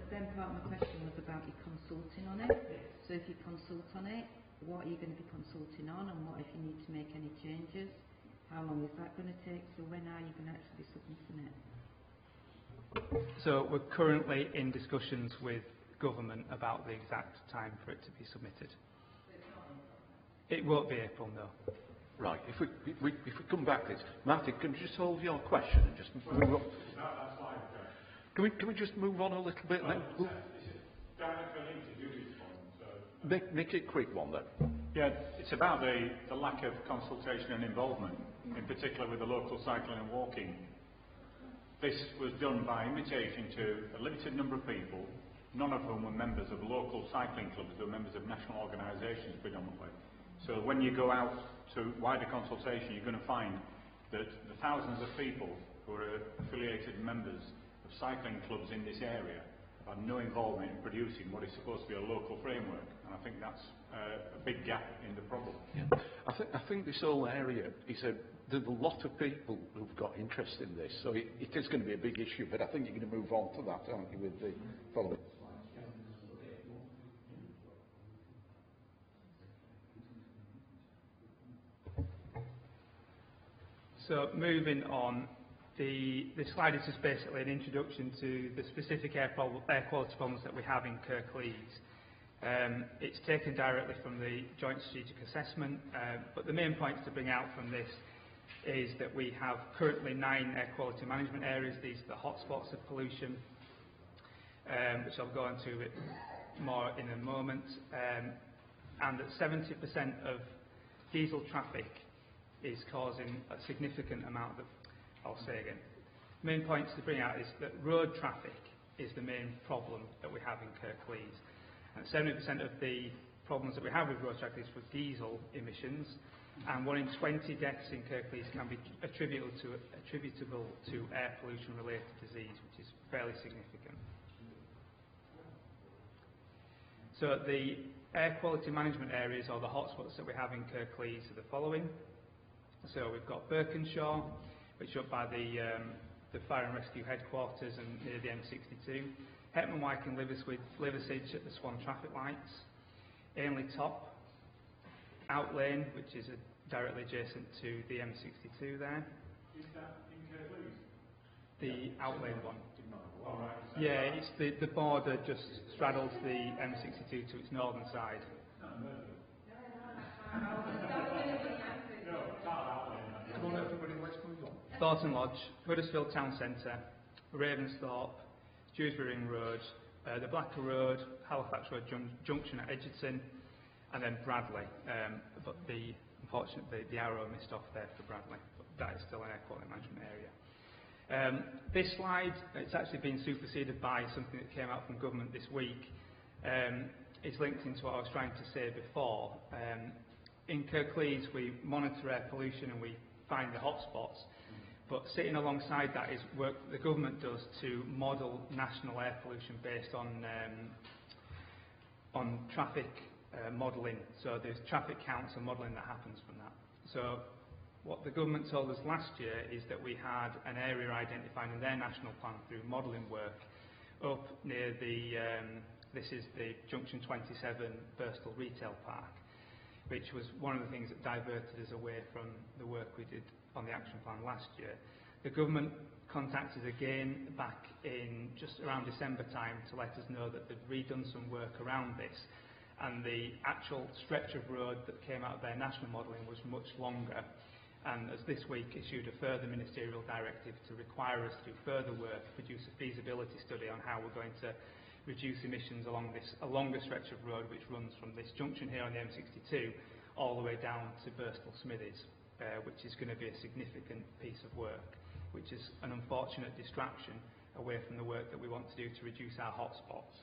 then part of my question was about you consulting on it. So if you consult on it, what are you going to be consulting on, and what if you need to make any changes? How long is that going to take? So when are you going to actually be submitting it? So we're currently in discussions with government about the exact time for it to be submitted. It won't be April, no. Right, if we come back to this, Martin, can you just hold your question and just move on? Can we just move on a little bit? Then? Make it a quick one then. Yeah, it's about the lack of consultation and involvement, in particular with the local cycling and walking. This was done by invitation to a limited number of people, none of whom were members of local cycling clubs, they were members of national organisations predominantly. So when you go out to wider consultation, you're going to find that the thousands of people who are affiliated members of cycling clubs in this area have no involvement in producing what is supposed to be a local framework, and I think that's a big gap in the problem. Yeah. I think this whole area is there's a lot of people who've got interest in this, so it is going to be a big issue, but I think you're going to move on to that, aren't you, with the following. So moving on, this slide is just basically an introduction to the specific air quality problems that we have in Kirklees. It's taken directly from the Joint Strategic Assessment, but the main points to bring out from this is that we have currently 9 air quality management areas. These are the hotspots of pollution, which I'll go into a bit more in a moment, and that 70% of diesel traffic is causing a significant amount of, I'll say again, main points to bring out is that road traffic is the main problem that we have in Kirklees. And 70% of the problems that we have with road traffic is for diesel emissions, and 1 in 20 deaths in Kirklees can be attributable to air pollution related disease, which is fairly significant. So the air quality management areas, or the hotspots that we have in Kirklees, are the following. So we've got Birkenshaw, which is up by the fire and rescue headquarters and near the M62. Hetman Wyke and Liversedge at the Swan traffic lights. Ainley Top, Out Lane, which is directly adjacent to the M62 there. Is that in Kirklees? The Out Lane one. Oh, right. Yeah, it's the border just straddles the M62 to its northern side. Thornton Lodge, Huddersfield Town Centre, Ravensthorpe, Dewsbury Ring Road, the Blacker Road, Halifax Road Junction at Edgerton, and then Bradley. But unfortunately, the arrow missed off there for Bradley, but that is still an air quality management area. This slide, it's actually been superseded by something that came out from government this week. It's linked into what I was trying to say before. In Kirklees, we monitor air pollution and we find the hotspots. But sitting alongside that is work the government does to model national air pollution based on traffic modelling. So there's traffic counts and modelling that happens from that. So what the government told us last year is that we had an area identified in their national plan through modelling work up near this is the Junction 27 Birstall Retail Park, which was one of the things that diverted us away from the work we did on the action plan last year. The government contacted us again back in just around December time to let us know that they'd redone some work around this, and the actual stretch of road that came out of their national modelling was much longer, and as this week issued a further ministerial directive to require us to do further work, produce a feasibility study on how we're going to reduce emissions along a longer stretch of road which runs from this junction here on the M62 all the way down to Birstall Smithies. Which is going to be a significant piece of work, which is an unfortunate distraction away from the work that we want to do to reduce our hotspots.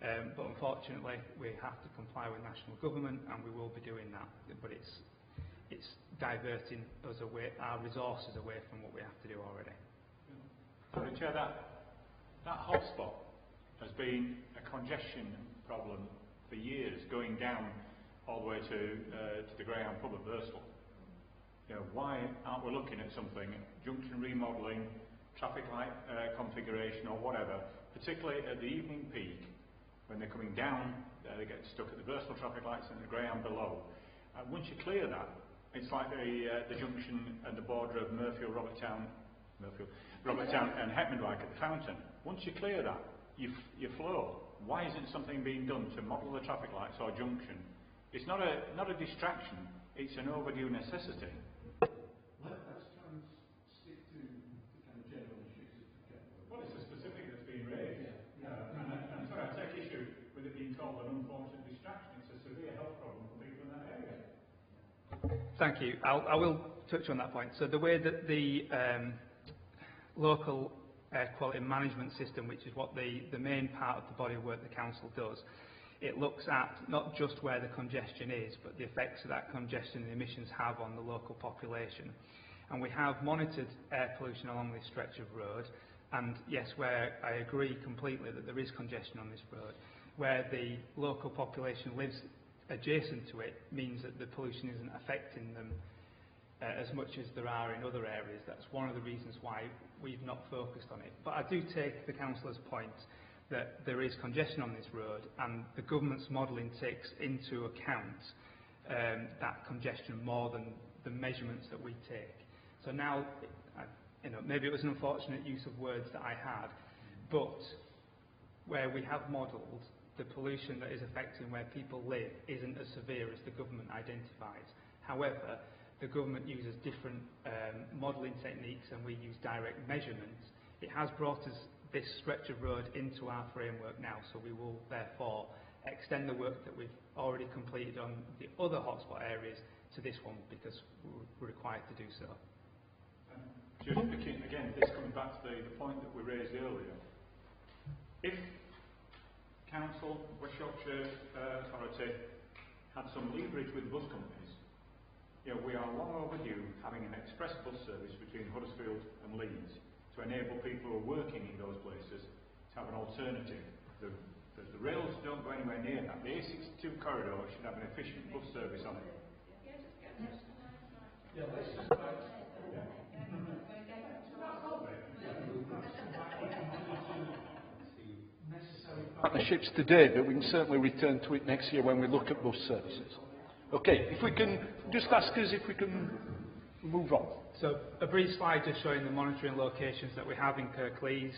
But unfortunately, we have to comply with national government, and we will be doing that. But it's diverting us away, our resources away from what we have to do already. So, Chair, that hotspot has been a congestion problem for years, going down all the way to the Greyhound pub at Burstall. You know, why aren't we looking at something, junction remodelling, traffic light configuration or whatever, particularly at the evening peak, when they're coming down, they get stuck at the Burstall traffic lights and the Greyhound below. Once you clear that, it's like the junction at the border of Robertstown and Hetmondwike at the Fountain. Once you clear that, you flow. Why isn't something being done to model the traffic lights or junction? It's not a distraction, it's an overdue necessity. Let's try and stick to the kind of general issues that Well, it's a specific that's being raised. And sorry, I take issue with it being called an unfortunate distraction. It's a severe health problem for people in that area. Thank you. I will touch on that point. So the way that the local air quality management system, which is what the main part of the body of work the council does, it looks at not just where the congestion is, but the effects that that congestion and emissions have on the local population. And we have monitored air pollution along this stretch of road, and yes, where I agree completely that there is congestion on this road, where the local population lives adjacent to it means that the pollution isn't affecting them as much as there are in other areas. That's one of the reasons why we've not focused on it. But I do take the councillor's point that there is congestion on this road, and the government's modelling takes into account that congestion more than the measurements that we take. So now, maybe it was an unfortunate use of words that I had, but where we have modelled, the pollution that is affecting where people live isn't as severe as the government identifies. However, the government uses different modelling techniques, and we use direct measurements. It has brought us this stretch of road into our framework now, so we will therefore extend the work that we've already completed on the other hotspot areas to this one, because we're required to do so. Just again, this coming back to the point that we raised earlier. If Council, West Yorkshire Authority had some leverage with bus companies, we are long overdue having an express bus service between Huddersfield and Leeds to enable people who are working in those places to have an alternative. The rails don't go anywhere near that. The A62 corridor should have an efficient bus service on it. Yeah, let's just necessary partnerships today, but we can certainly return to it next year when we look at bus services. Okay, if we can just ask us if we can move on. So a brief slide just showing the monitoring locations that we have in Kirklees.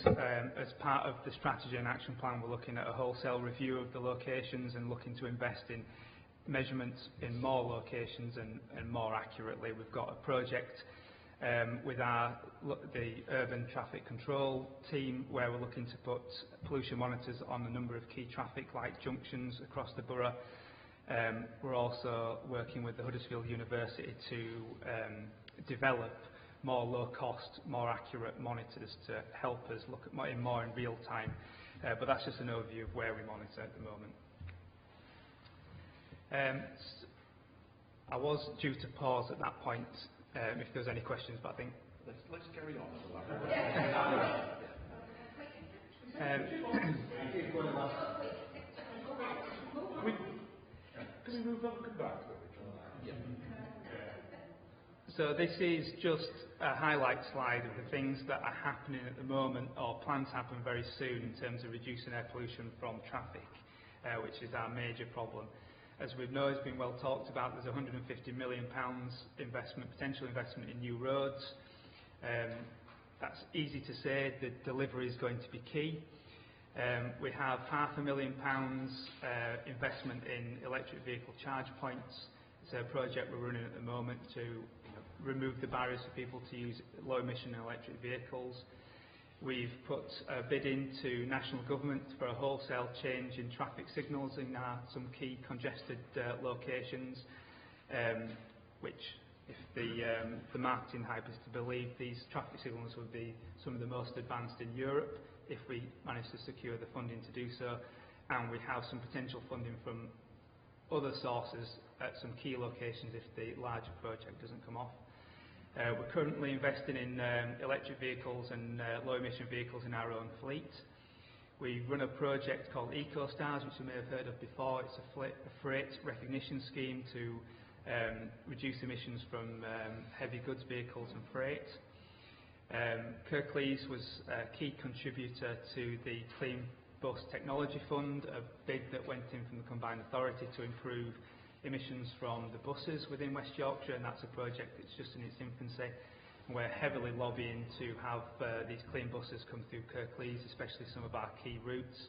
As part of the strategy and action plan, we're looking at a wholesale review of the locations and looking to invest in measurements in more locations and more accurately. We've got a project with the urban traffic control team where we're looking to put pollution monitors on a number of key traffic light junctions across the borough. We're also working with the Huddersfield University to develop more low-cost, more accurate monitors to help us look at more in real time. But that's just an overview of where we monitor at the moment. I was due to pause at that point if there was any questions, but I think let's carry on. Can we move on and come back to it? Yeah. So this is just a highlight slide of the things that are happening at the moment or plans to happen very soon in terms of reducing air pollution from traffic, which is our major problem. As we know, it's been well talked about, there's £150 million potential investment in new roads. That's easy to say, the delivery is going to be key. We have £500,000 investment in electric vehicle charge points. It's a project we're running at the moment to remove the barriers for people to use low emission electric vehicles. We've put a bid into national government for a wholesale change in traffic signals in some key congested locations, which, if the marketing hype is to believe, these traffic signals would be some of the most advanced in Europe if we manage to secure the funding to do so. and we have some potential funding from other sources at some key locations if the larger project doesn't come off. We're currently investing in electric vehicles and low emission vehicles in our own fleet. We run a project called EcoStars, which you may have heard of before. It's a freight recognition scheme to reduce emissions from heavy goods vehicles and freight. Kirklees was a key contributor to the Clean Bus Technology Fund, a bid that went in from the Combined Authority to improve emissions from the buses within West Yorkshire, and that's a project that's just in its infancy. We're heavily lobbying to have these clean buses come through Kirklees, especially some of our key routes.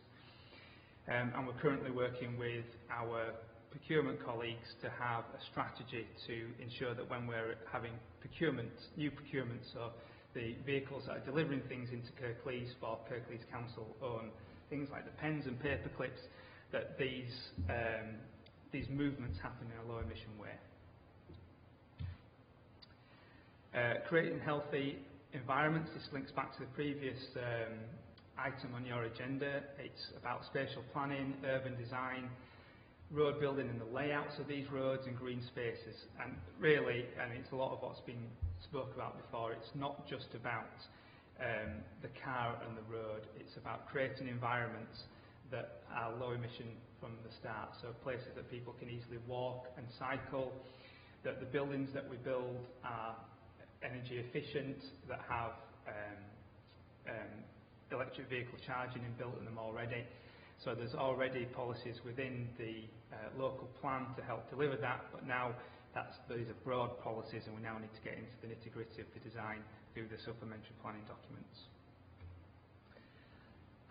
And we're currently working with our procurement colleagues to have a strategy to ensure that when we're having new procurements, so the vehicles that are delivering things into Kirklees for Kirklees Council own things like the pens and paper clips, that these movements happen in a low emission way. Creating healthy environments, this links back to the previous item on your agenda. It's about spatial planning, urban design, road building and the layouts of these roads and green spaces. And really, and it's a lot of what's been spoke about before, it's not just about the car and the road, it's about creating environments that are low emission from the start, so places that people can easily walk and cycle, that the buildings that we build are energy efficient, that have electric vehicle charging inbuilt in them already. So there's already policies within the local plan to help deliver that, but now these are broad policies and we now need to get into the nitty-gritty of the design through the supplementary planning documents.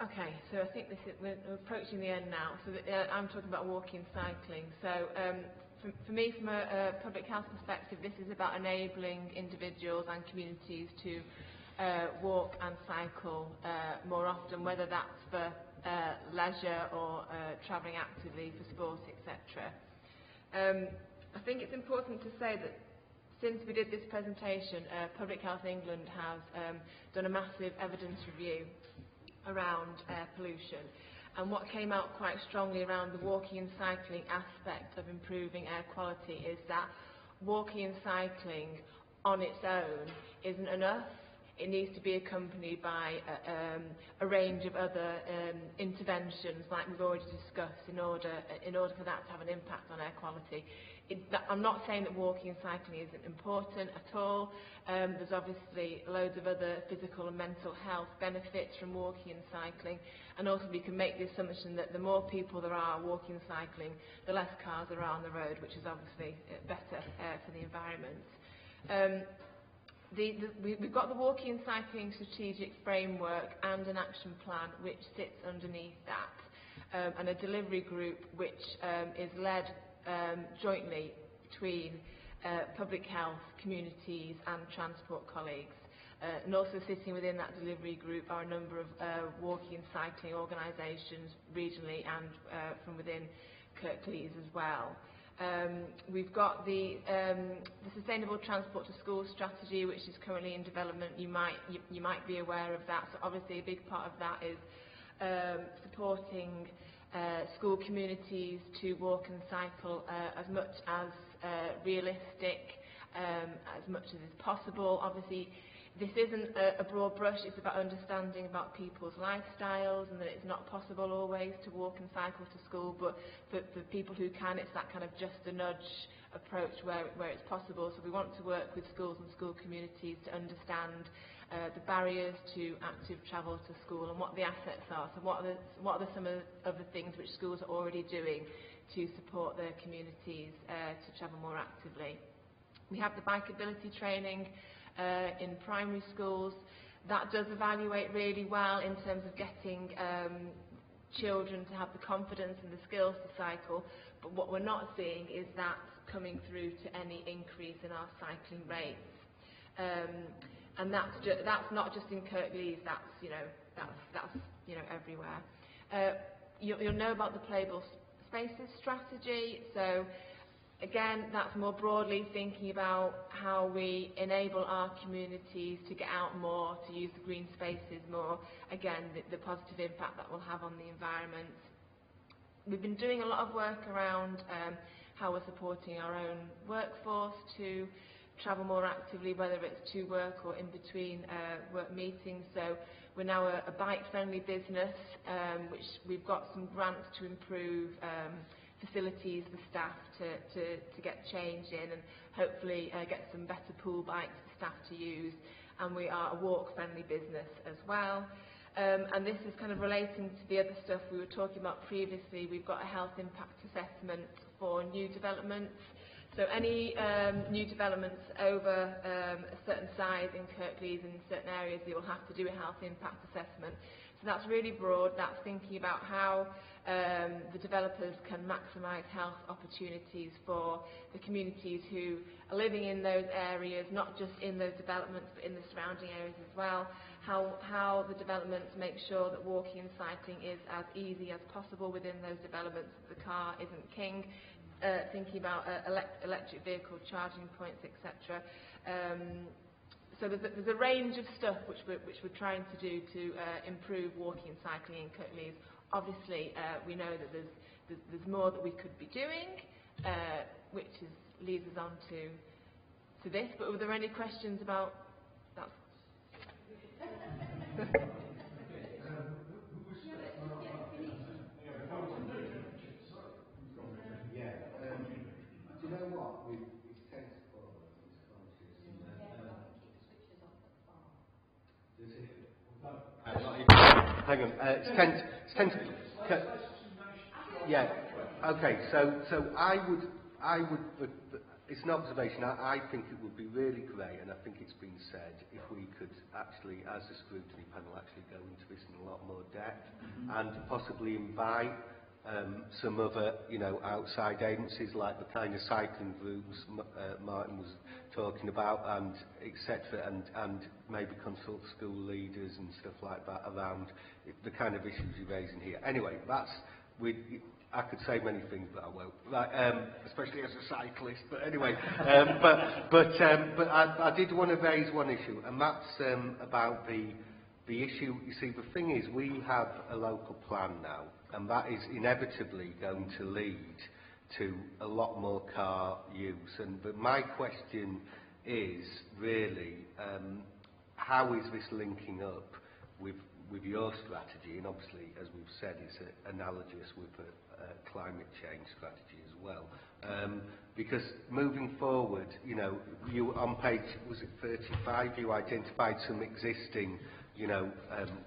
Okay, so I think we're approaching the end now. So I'm talking about walking and cycling. So for me, from a public health perspective, this is about enabling individuals and communities to walk and cycle more often, whether that's for leisure or travelling actively for sport, etc. I think it's important to say that since we did this presentation, Public Health England has done a massive evidence review around air pollution, and what came out quite strongly around the walking and cycling aspect of improving air quality is that walking and cycling on its own isn't enough. It needs to be accompanied by a range of other interventions, like we've already discussed, in order for that to have an impact on air quality. I'm not saying that walking and cycling isn't important at all. There's obviously loads of other physical and mental health benefits from walking and cycling, and also we can make the assumption that the more people there are walking and cycling, the less cars there are on the road, which is obviously better for the environment. We've got the walking and cycling strategic framework and an action plan which sits underneath that, and a delivery group which is led jointly between public health, communities and transport colleagues. And also sitting within that delivery group are a number of walking and cycling organisations regionally and from within Kirklees as well. We've got the Sustainable Transport to School strategy, which is currently in development. You might be aware of that. So obviously a big part of that is supporting school communities to walk and cycle as much as realistic, as much as is possible. Obviously, this isn't a broad brush, it's about understanding about people's lifestyles and that it's not possible always to walk and cycle to school, but for people who can, it's that kind of just a nudge approach where it's possible. So we want to work with schools and school communities to understand the barriers to active travel to school and what the assets are. So what are some of the things which schools are already doing to support their communities to travel more actively. We have the bikeability training in primary schools. That does evaluate really well in terms of getting children to have the confidence and the skills to cycle, but what we're not seeing is that coming through to any increase in our cycling rates. And that's not just in Kirklees, that's everywhere. You'll know about the Playable Spaces strategy. So again, that's more broadly thinking about how we enable our communities to get out more, to use the green spaces more. Again, the positive impact that will have on the environment. we've been doing a lot of work around how we're supporting our own workforce to travel more actively, whether it's to work or in between work meetings. So we're now a bike-friendly business, which we've got some grants to improve facilities for staff to get change in, and hopefully get some better pool bikes for staff to use. And we are a walk-friendly business as well. And this is kind of relating to the other stuff we were talking about previously. We've got a health impact assessment for new developments. So any new developments over a certain size in Kirklees and in certain areas, you will have to do a health impact assessment. So that's really broad. That's thinking about how the developers can maximise health opportunities for the communities who are living in those areas, not just in those developments but in the surrounding areas as well. How the developments make sure that walking and cycling is as easy as possible within those developments, that the car isn't king. Thinking about electric vehicle charging points, etc. So there's a range of stuff which we're trying to do to improve walking and cycling in Kirklees. Obviously, we know that there's more that we could be doing, which leads us on to this. But were there any questions about that? Do you know what? It's 10 to 12, it's conscious. Does it? Hang on, it's 10 to... Yeah, okay, so I would, it's an observation, I think it would be really great, and I think it's been said, if we could actually, as a scrutiny panel, actually go into this in a lot more depth, and possibly invite some other, outside agencies like the kind of cycling groups Martin was talking about, and etc., and maybe consult school leaders and stuff like that around the kind of issues you're raising here. Anyway, I could say many things, but I won't. Especially as a cyclist. But anyway, but I did want to raise one issue, and that's about the issue. You see, the thing is, we have a local plan now, and that is inevitably going to lead to a lot more car use. But my question is really, how is this linking up with your strategy? And obviously, as we've said, it's analogous with a climate change strategy as well. Because moving forward, you on page, was it 35, you identified some existing,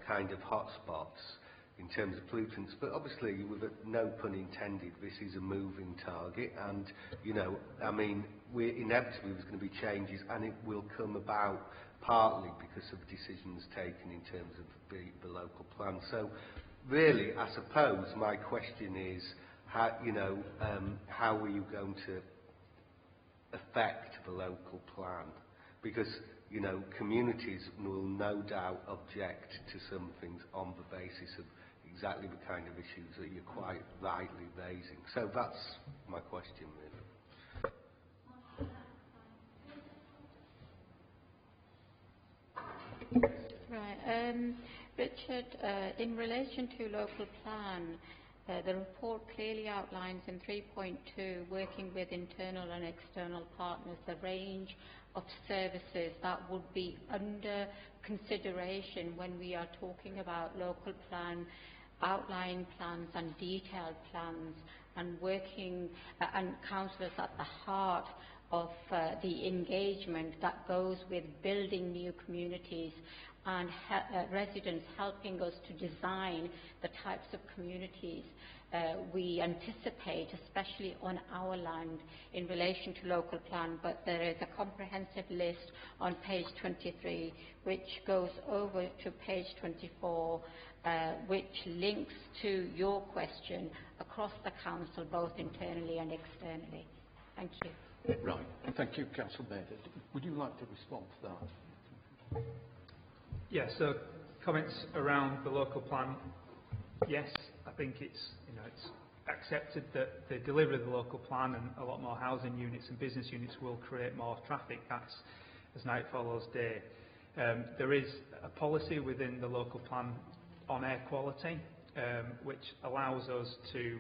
kind of hotspots in terms of pollutants, but obviously, with no pun intended, this is a moving target, and inevitably there's going to be changes, and it will come about partly because of decisions taken in terms of the local plan. So, really, I suppose my question is, how are you going to affect the local plan? Because communities will no doubt object to some things on the basis of exactly the kind of issues that you're quite rightly raising. So that's my question, really. Right. Richard, in relation to local plan, the report clearly outlines in 3.2, working with internal and external partners, the range of services that would be under consideration when we are talking about local plan, outline plans and detailed plans, and working and councillors at the heart of the engagement that goes with building new communities, and residents helping us to design the types of communities we anticipate, especially on our land, in relation to local plan. But there is a comprehensive list on page 23, which goes over to page 24, which links to your question across the council, both internally and externally. Thank you. Right. Thank you, Councillor Bader. Would you like to respond to that? Yeah, so comments around the local plan. Yes, I think it's accepted that the delivery of the local plan and a lot more housing units and business units will create more traffic. That's as night follows day. There is a policy within the local plan on air quality, which allows us to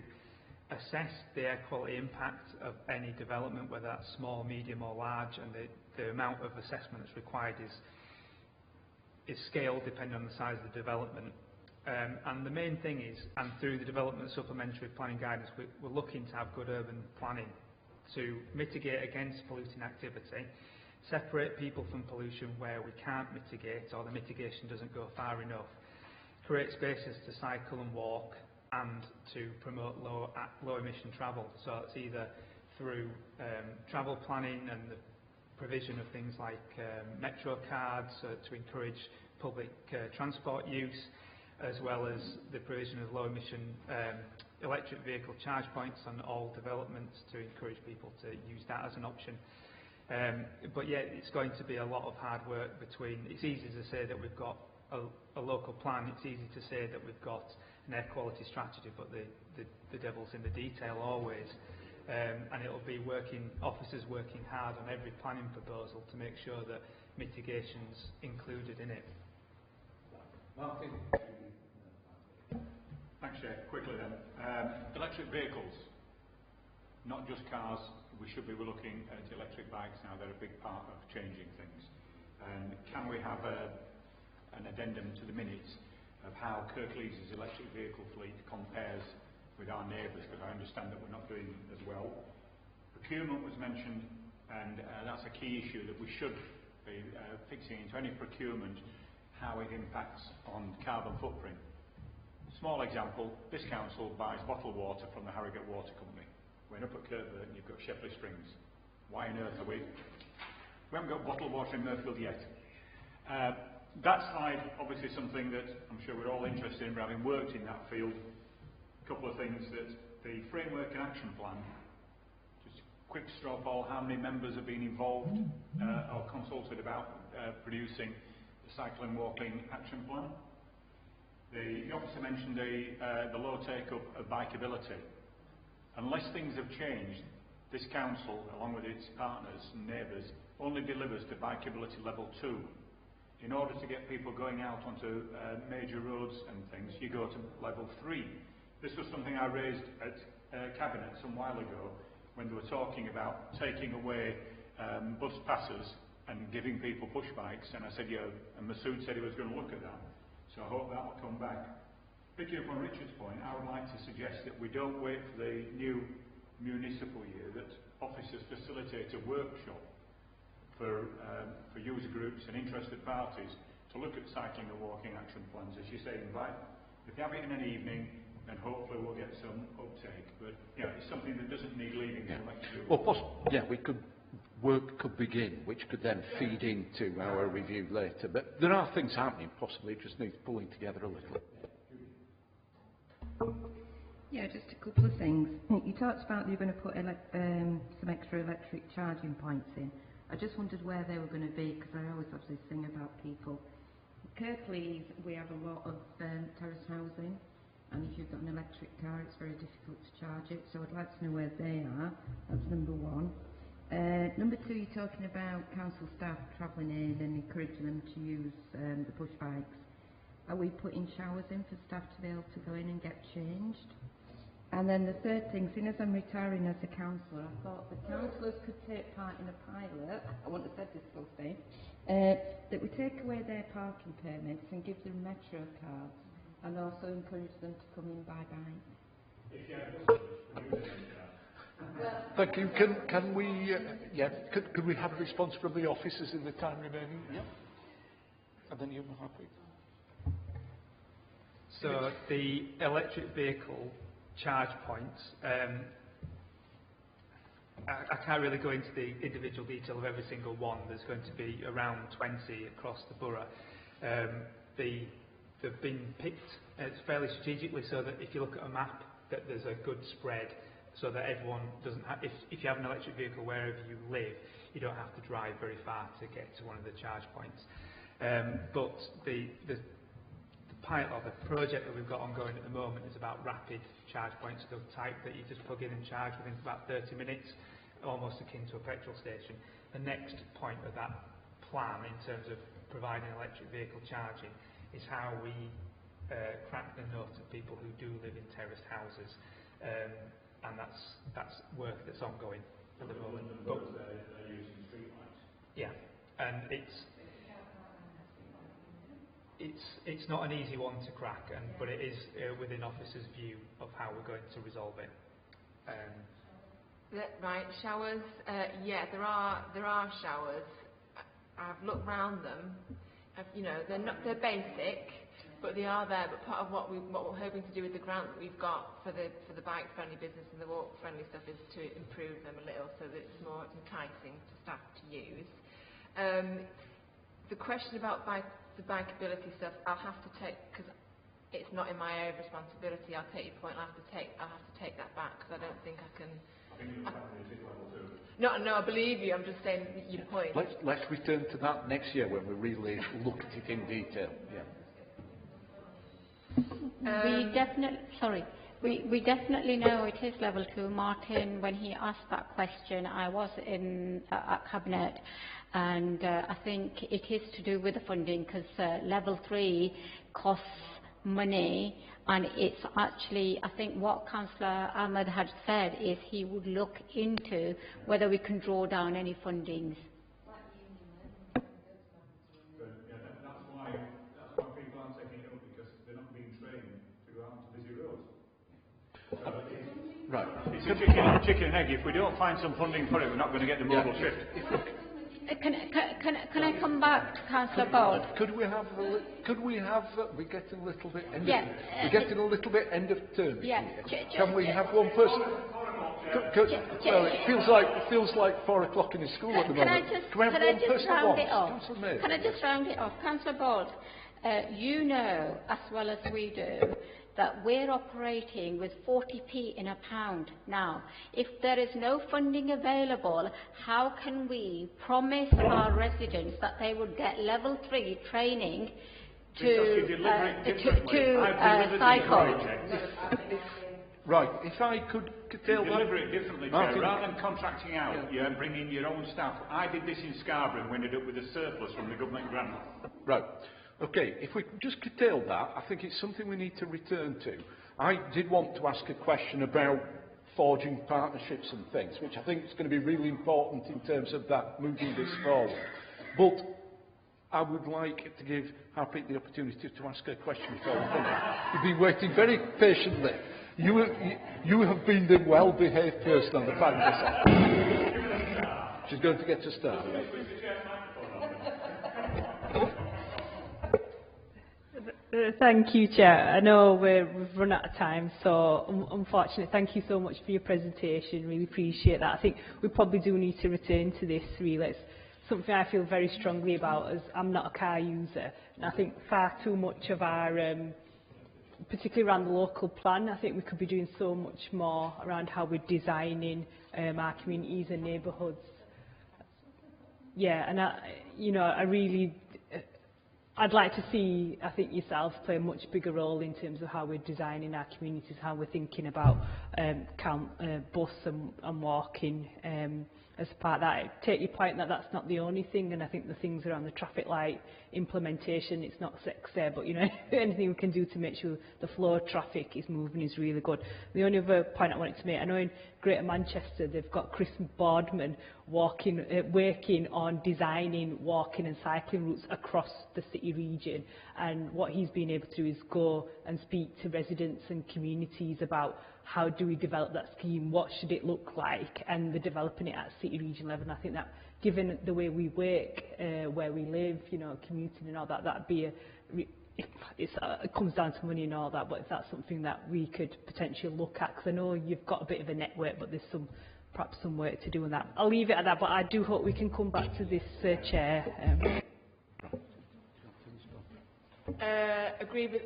assess the air quality impact of any development, whether that's small, medium or large, and the amount of assessment that's required is scaled depending on the size of the development. And the main thing is, and through the development supplementary planning guidance, we're looking to have good urban planning to mitigate against polluting activity, separate people from pollution where we can't mitigate or the mitigation doesn't go far enough, create spaces to cycle and walk, and to promote low emission travel. So it's either through travel planning and the provision of things like metro cards to encourage public transport use, as well as the provision of low emission electric vehicle charge points on all developments to encourage people to use that as an option. But yeah, it's going to be a lot of hard work between, it's easy to say that we've got a local plan, it's easy to say that we've got an air quality strategy, but the devil's in the detail always. And it'll be officers working hard on every planning proposal to make sure that mitigation's included in it. Martin? Thanks, Chair. Quickly then. Electric vehicles, not just cars. We should be looking at electric bikes now. They're a big part of changing things. Can we have an addendum to the minutes of how Kirklees' electric vehicle fleet compares with our neighbours, because I understand that we're not doing as well. Procurement was mentioned, and that's a key issue that we should be fixing into any procurement, how it impacts on carbon footprint. Small example, this council buys bottled water from the Harrogate Water Company. We're up at Kirklees and you've got Shepley Springs. Why on earth are we? We haven't got bottled water in Murfield yet. That slide, obviously something that I'm sure we're all interested in, but having worked in that field, a couple of things that the framework and action plan, just quick straw poll, how many members have been involved or consulted about producing the cycle and walking action plan? The officer mentioned the low take-up of bikeability. Unless things have changed, this council, along with its partners and neighbours, only delivers to bikeability level 2. In order to get people going out onto major roads and things, you go to level 3. This was something I raised at Cabinet some while ago when they were talking about taking away bus passes and giving people push bikes, and I said, yeah, and Masood said he was going to look at that. So I hope that will come back. Picking up on Richard's point, I would like to suggest that we don't wait for the new municipal year, that officers facilitate a workshop for user groups and interested parties to look at cycling and walking action plans. As you say, invite. If you have it in an evening, then hopefully we'll get some uptake. But yeah, it's something that doesn't need leaving till next year. Well, work could begin, which could then feed into our review later. But there are things happening, possibly it just needs pulling together a little. Yeah, just a couple of things. You talked about you're going to put some extra electric charging points in. I just wondered where they were going to be, because I always have this thing about people. Kirklees, we have a lot of terrace housing, and if you've got an electric car, it's very difficult to charge it. So I'd like to know where they are. That's number one. Number two, you're talking about council staff travelling in and encouraging them to use the push bikes. Are we putting showers in for staff to be able to go in and get changed? And then the third thing, seeing as I'm retiring as a councillor, I thought the councillors could take part in a pilot, I wouldn't have said this full thing, that we take away their parking permits and give them metro cards, and also encourage them to come in by bike. Thank you. Can we, could we have a response from the officers in the time remaining? Yeah. And then you're happy. So the electric vehicle charge points, I can't really go into the individual detail of every single one. There's going to be around 20 across the borough. They've been picked fairly strategically, so that if you look at a map, that there's a good spread, so that everyone doesn't have, if you have an electric vehicle wherever you live, you don't have to drive very far to get to one of the charge points. But the pilot, or the project that we've got ongoing at the moment, is about rapid charge points, the type that you just plug in and charge within about 30 minutes, almost akin to a petrol station. The next point of that plan, in terms of providing electric vehicle charging, is how we crack the nut of people who do live in terraced houses. and that's work that's ongoing at the moment. But they're using streetlights. yeah, and it's not an easy one to crack, but it is within officers' view of how we're going to resolve it. Right, showers. Yeah, there are showers. I've looked round them. They're basic, but they are there. But part of what we're hoping to do with the grant that we've got for the bike-friendly business and the walk-friendly stuff is to improve them a little so that it's more enticing to staff to use. The question about the bikeability stuff, I'll have to take, because it's not in my own responsibility. I'll take your point. I'll have to take that back because I don't think I can. No, I believe you. I'm just saying your point. Let's return to that next year when we really look at it in detail. Yeah. We definitely know it is level 2. Martin, when he asked that question, I was in at Cabinet, and I think it is to do with the funding, because level 3 costs money, and it's actually, I think what Councillor Ahmed had said is he would look into whether we can draw down any fundings. But that's why people aren't taking it up, because they're not being trained to go out to busy roads. Right. It's a chicken and egg. If we don't find some funding for it, we're not going to get the modal shift. Can I come back to Councillor Bold? Could we have? We're getting a little bit end. Yeah. We're getting a little bit end of term. Yeah. Can we have one person? Well, it feels like 4 o'clock in the school at the moment. Can we have one person at once? Can I just round it off? Councillor Bold, you know as well as we do that we're operating with 40p in a pound now. If there is no funding available, how can we promise our residents that they would get level 3 training to cycle? Right, if I could tell that. Deliver it differently, Chair. Rather than contracting out, bringing your own staff. I did this in Scarborough and we ended up with a surplus from the government grant. Right. Okay, if we can just curtail that, I think it's something we need to return to. I did want to ask a question about forging partnerships and things, which I think is going to be really important in terms of that moving this forward. But I would like to give Harpreet the opportunity to ask a question before we finish. You've been waiting very patiently. You have been the well-behaved person on the panel. She's going to get to start. Thank you, Chair. I know we've run out of time, so unfortunately, thank you so much for your presentation. Really appreciate that. I think we probably do need to return to this, really. It's something I feel very strongly about, as I'm not a car user. And I think far too much of our, particularly around the local plan, I think we could be doing so much more around how we're designing our communities and neighbourhoods. Yeah, and I really... I'd like to see, I think, yourselves play a much bigger role in terms of how we're designing our communities, how we're thinking about bus and walking as part of that. I take your point that that's not the only thing, and I think the things around the traffic light implementation, it's not sexy, but anything we can do to make sure the flow of traffic is moving is really good. The only other point I wanted to make, I know in Greater Manchester they've got Chris Boardman working on designing walking and cycling routes across the city region, and what he's been able to do is go and speak to residents and communities about how do we develop that scheme, what should it look like, and they're developing it at city region level. And I think that given the way we work, where we live, commuting and all that, that'd be it comes down to money and all that, but if that's something that we could potentially look at, because I know you've got a bit of a network, but there's perhaps some work to do on that. I'll leave it at that, but I do hope we can come back to this, Chair. Agree with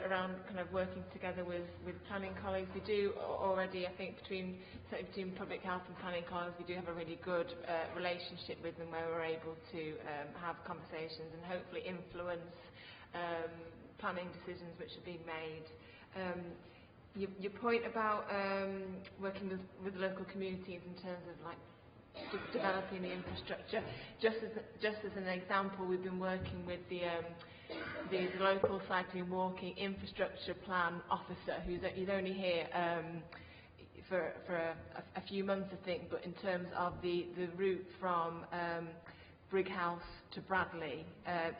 around kind of working together with planning colleagues. We do already, I think, between public health and planning colleagues, we do have a really good relationship with them, where we're able to have conversations and hopefully influence planning decisions which are being made. Your point about working with local communities in terms of developing the infrastructure, just as an example, we've been working with the local cycling walking infrastructure plan officer, who's only here a few months, I think, but in terms of the route from Brighouse to Bradley,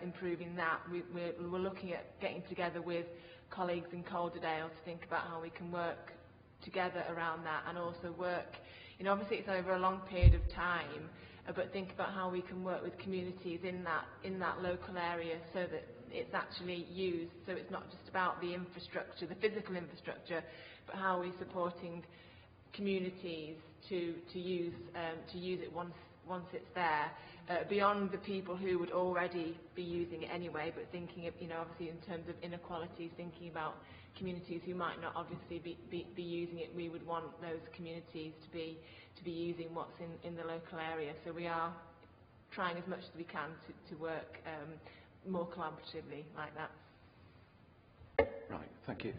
improving that, we're looking at getting together with colleagues in Calderdale to think about how we can work together around that, and also work, you know, obviously it's over a long period of time, but think about how we can work with communities in that local area so that it's actually used, so it's not just about the infrastructure, the physical infrastructure, but how we're supporting communities to use it once it's there, beyond the people who would already be using it anyway, but thinking of, you know, obviously in terms of inequalities, thinking about communities who might not obviously be using it. We would want those communities to be using what's in the local area. So we are trying as much as we can to work more collaboratively like that. Right, thank you.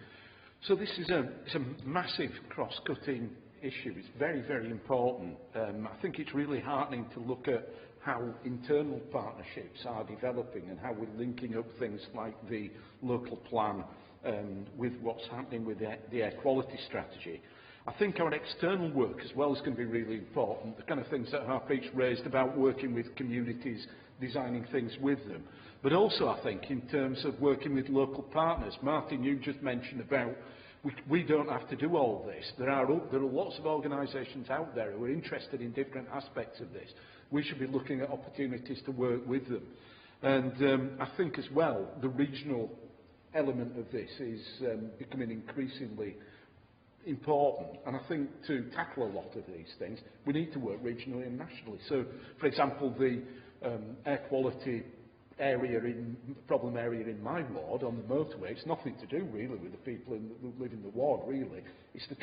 So this is it's a massive cross-cutting issue. It's very, very important. I think it's really heartening to look at how internal partnerships are developing and how we're linking up things like the local plan with what's happening with the air quality strategy. I think our external work as well is going to be really important, the kind of things that Harpreet's raised about working with communities, designing things with them. But also I think in terms of working with local partners. Martin, you just mentioned about we don't have to do all this. There are lots of organisations out there who are interested in different aspects of this. We should be looking at opportunities to work with them. And I think as well, the regional element of this is becoming increasingly important, and I think to tackle a lot of these things we need to work regionally and nationally. So for example, the air quality area problem area in my ward on the motorway, it's nothing to do really with the people who live in the ward really. It's the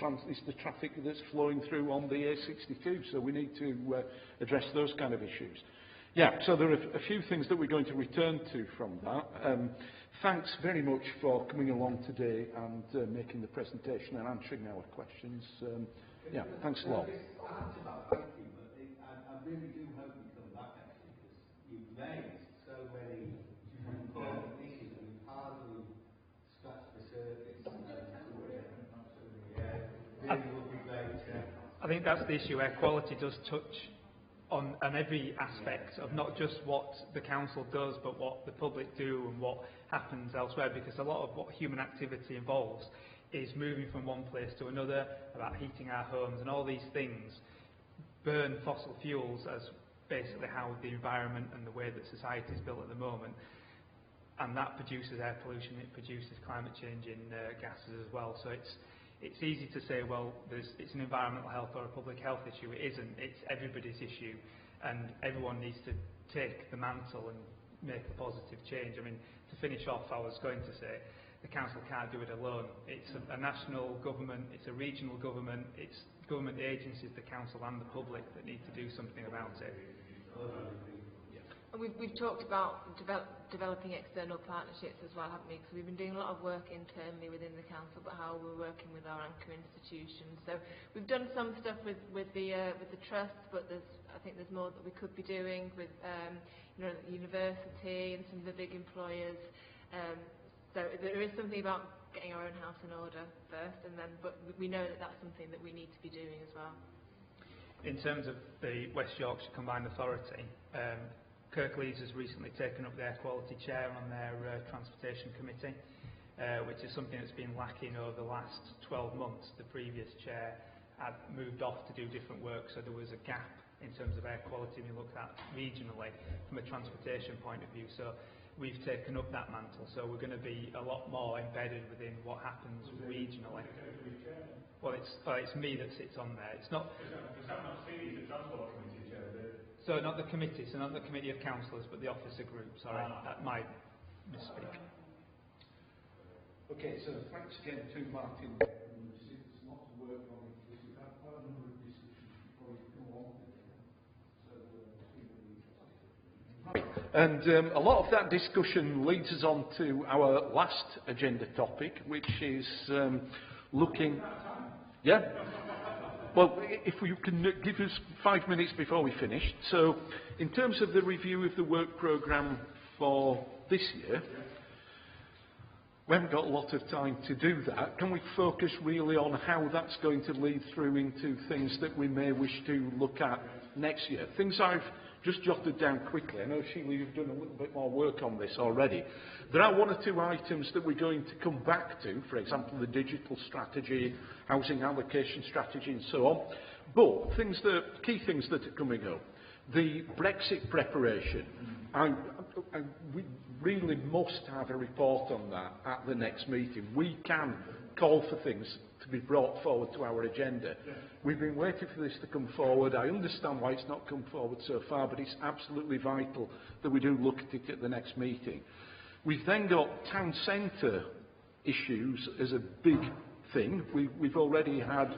traffic that's flowing through on the A62, so we need to address those kind of issues. Yeah, so there are a few things that we're going to return to from that. Thanks very much for coming along today and making the presentation and answering our questions. Yeah, thanks a lot. Thank you, but I really do hope you come back actually, because you've raised so many important issues and you've hardly scratched the surface. Yeah, really would be great. I think that's the issue. Air quality does touch on every aspect of not just what the council does, but what the public do and what happens elsewhere, because a lot of what human activity involves is moving from one place to another, about heating our homes, and all these things burn fossil fuels as basically how the environment and the way that society is built at the moment, and that produces air pollution, it produces climate change in gases as well. So it's easy to say, well, it's an environmental health or a public health issue. It isn't. It's everybody's issue, and everyone needs to take the mantle and make a positive change. I mean, to finish off, I was going to say the council can't do it alone. It's a national government, it's a regional government, it's government agencies, the council and the public that need to do something about it. And we've talked about developing external partnerships as well, haven't we? Because we've been doing a lot of work internally within the council, but how we're working with our anchor institutions. So we've done some stuff with the trust, but I think there's more that we could be doing with you know, the university and some of the big employers. So there is something about getting our own house in order first, and then, but we know that that's something that we need to be doing as well. In terms of the West Yorkshire Combined Authority, Kirklees has recently taken up the Air Quality Chair on their Transportation Committee, which is something that's been lacking over the last 12 months. The previous chair had moved off to do different work, so there was a gap in terms of air quality we looked at regionally from a transportation point of view. So we've taken up that mantle, so we're going to be a lot more embedded within what happens regionally. Well, it's me that sits on there. It's not. Is that not seen as the Transport Committee chair? So not the committee, so not the committee of councillors, but the officer group. Sorry, that might misspeak. Okay, so thanks again to Martin. There's lots of work on it. We've had quite a number of discussions before you come along. And a lot of that discussion leads us on to our last agenda topic, which is looking. Yeah. Well, if you can give us 5 minutes before we finish. So, in terms of the review of the work programme for this year, we haven't got a lot of time to do that. Can we focus really on how that's going to lead through into things that we may wish to look at next year? Things I've just jotted down quickly. I know, Sheila, you've done a little bit more work on this already. There are one or two items that we're going to come back to, for example, the digital strategy, housing allocation strategy and so on. But key things that are coming up. The Brexit preparation. We really must have a report on that at the next meeting. We can call for things to be brought forward to our agenda. We've been waiting for this to come forward. I understand why it's not come forward so far, but it's absolutely vital that we do look at it at the next meeting. We've then got town centre issues as a big thing. We've already had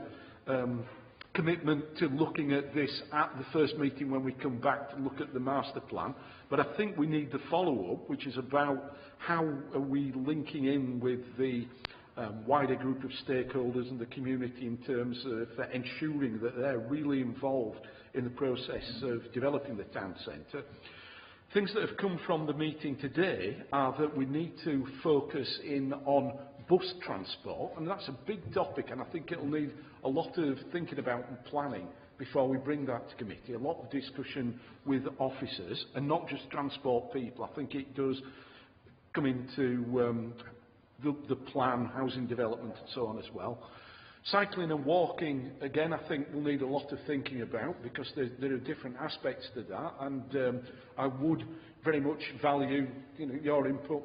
commitment to looking at this at the first meeting when we come back to look at the master plan. But I think we need the follow-up, which is about how are we linking in with the wider group of stakeholders and the community in terms of ensuring that they're really involved in the process of developing the town centre. Things that have come from the meeting today are that we need to focus in on bus transport, and that's a big topic, and I think it'll need a lot of thinking about and planning before we bring that to committee. A lot of discussion with officers, and not just transport people. I think it does come into the plan, housing development and so on as well. Cycling and walking, again, I think we'll need a lot of thinking about, because there are different aspects to that, and I would very much value your input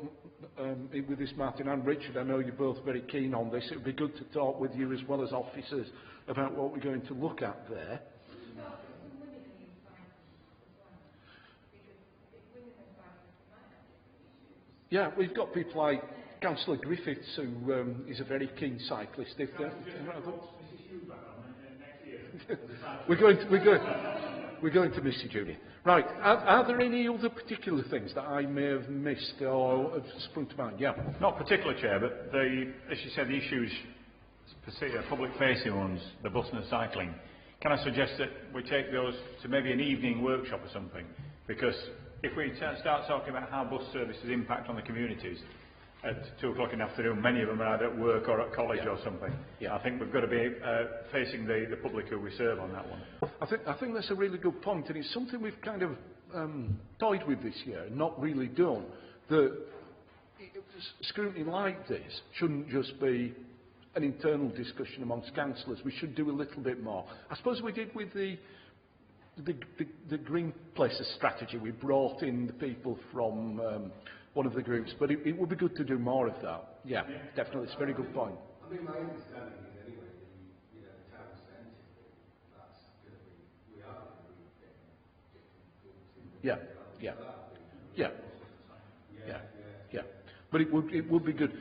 with this, Martin and Richard. I know you're both very keen on this. It would be good to talk with you as well as officers about what we're going to look at there. Yeah, we've got people like Councillor Griffiths, who is a very keen cyclist. If we're going to miss you, Judy. Right, are there any other particular things that I may have missed or have sprung to mind? Yeah. Not particular, Chair, but as you said, the issues, public-facing ones, the bus and the cycling, can I suggest that we take those to maybe an evening workshop or something? Because if we start talking about how bus services impact on the communities at 2 o'clock in the afternoon, many of them are either at work or at college or something. Yeah. I think we've got to be facing the public who we serve on that one. I think that's a really good point, and it's something we've kind of toyed with this year, not really done. That scrutiny like this shouldn't just be an internal discussion amongst councillors. We should do a little bit more. I suppose we did with the Green Places strategy. We brought in the people from one of the groups, but it would be good to do more of that. Yeah, definitely. It's a very good point. I mean, my understanding is anyway, the town centre, that's going to be, we are going to be getting different groups. But it would be good.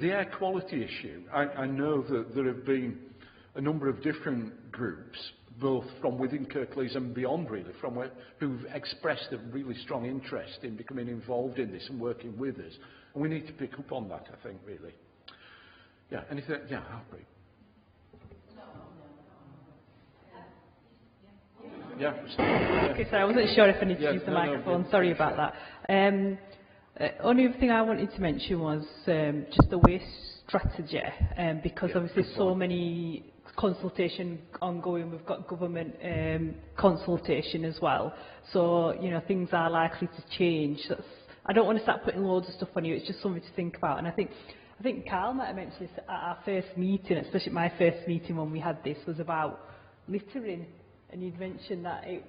The air quality issue, I know that there have been a number of different groups, both from within Kirklees and beyond, really, who've expressed a really strong interest in becoming involved in this and working with us. And we need to pick up on that, I think, really. Yeah, anything? Yeah, Harpreet. Yeah. Okay, sorry, I wasn't sure if I needed to use the microphone. Sorry about that. Only other thing I wanted to mention was just the waste strategy, because obviously so many consultation ongoing. We've got government consultation as well, so things are likely to change. I don't want to start putting loads of stuff on you. It's just something to think about. And I think Carl might have mentioned this at our first meeting, especially my first meeting when we had this, was about littering, and you'd mentioned that it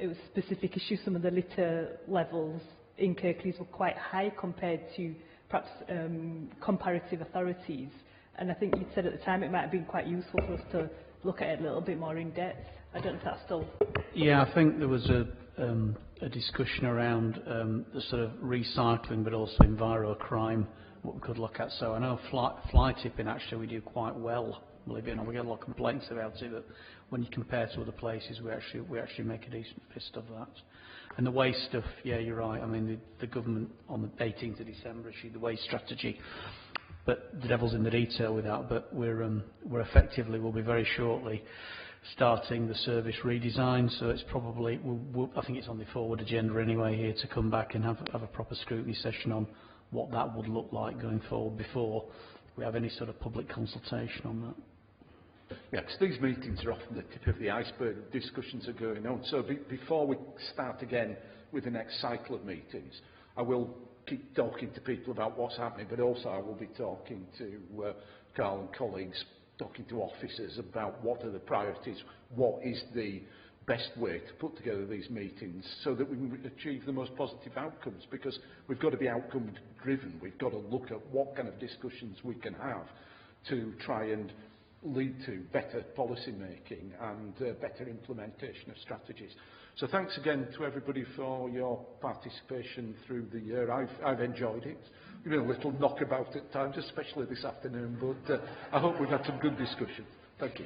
was a specific issue. Some of the litter levels in Kirklees were quite high compared to perhaps comparative authorities. And I think you said at the time it might have been quite useful for us to look at it a little bit more in depth. I don't know if that's still... Yeah, I think there was a discussion around the sort of recycling, but also enviro-crime, what we could look at. So I know fly tipping, actually, we do quite well, believe it or not. We get a lot of complaints about it, but when you compare to other places, we actually make a decent fist of that. And the waste stuff, yeah, you're right. I mean, the government on the 18th of December issued the waste strategy. But the devil's in the detail with that. But we're effectively, will be very shortly starting the service redesign. So it's probably, I think it's on the forward agenda anyway here to come back and have a proper scrutiny session on what that would look like going forward before we have any sort of public consultation on that. Yeah, because these meetings are often the tip of the iceberg. Discussions are going on. So before we start again with the next cycle of meetings, I will keep talking to people about what's happening, but also I will be talking to Carl and colleagues, talking to officers about what are the priorities, what is the best way to put together these meetings so that we can achieve the most positive outcomes, because we've got to be outcome driven. We've got to look at what kind of discussions we can have to try and lead to better policy making and better implementation of strategies. So thanks again to everybody for your participation through the year. I've enjoyed it. It's been a little knockabout at times, especially this afternoon, but I hope we've had some good discussion. Thank you.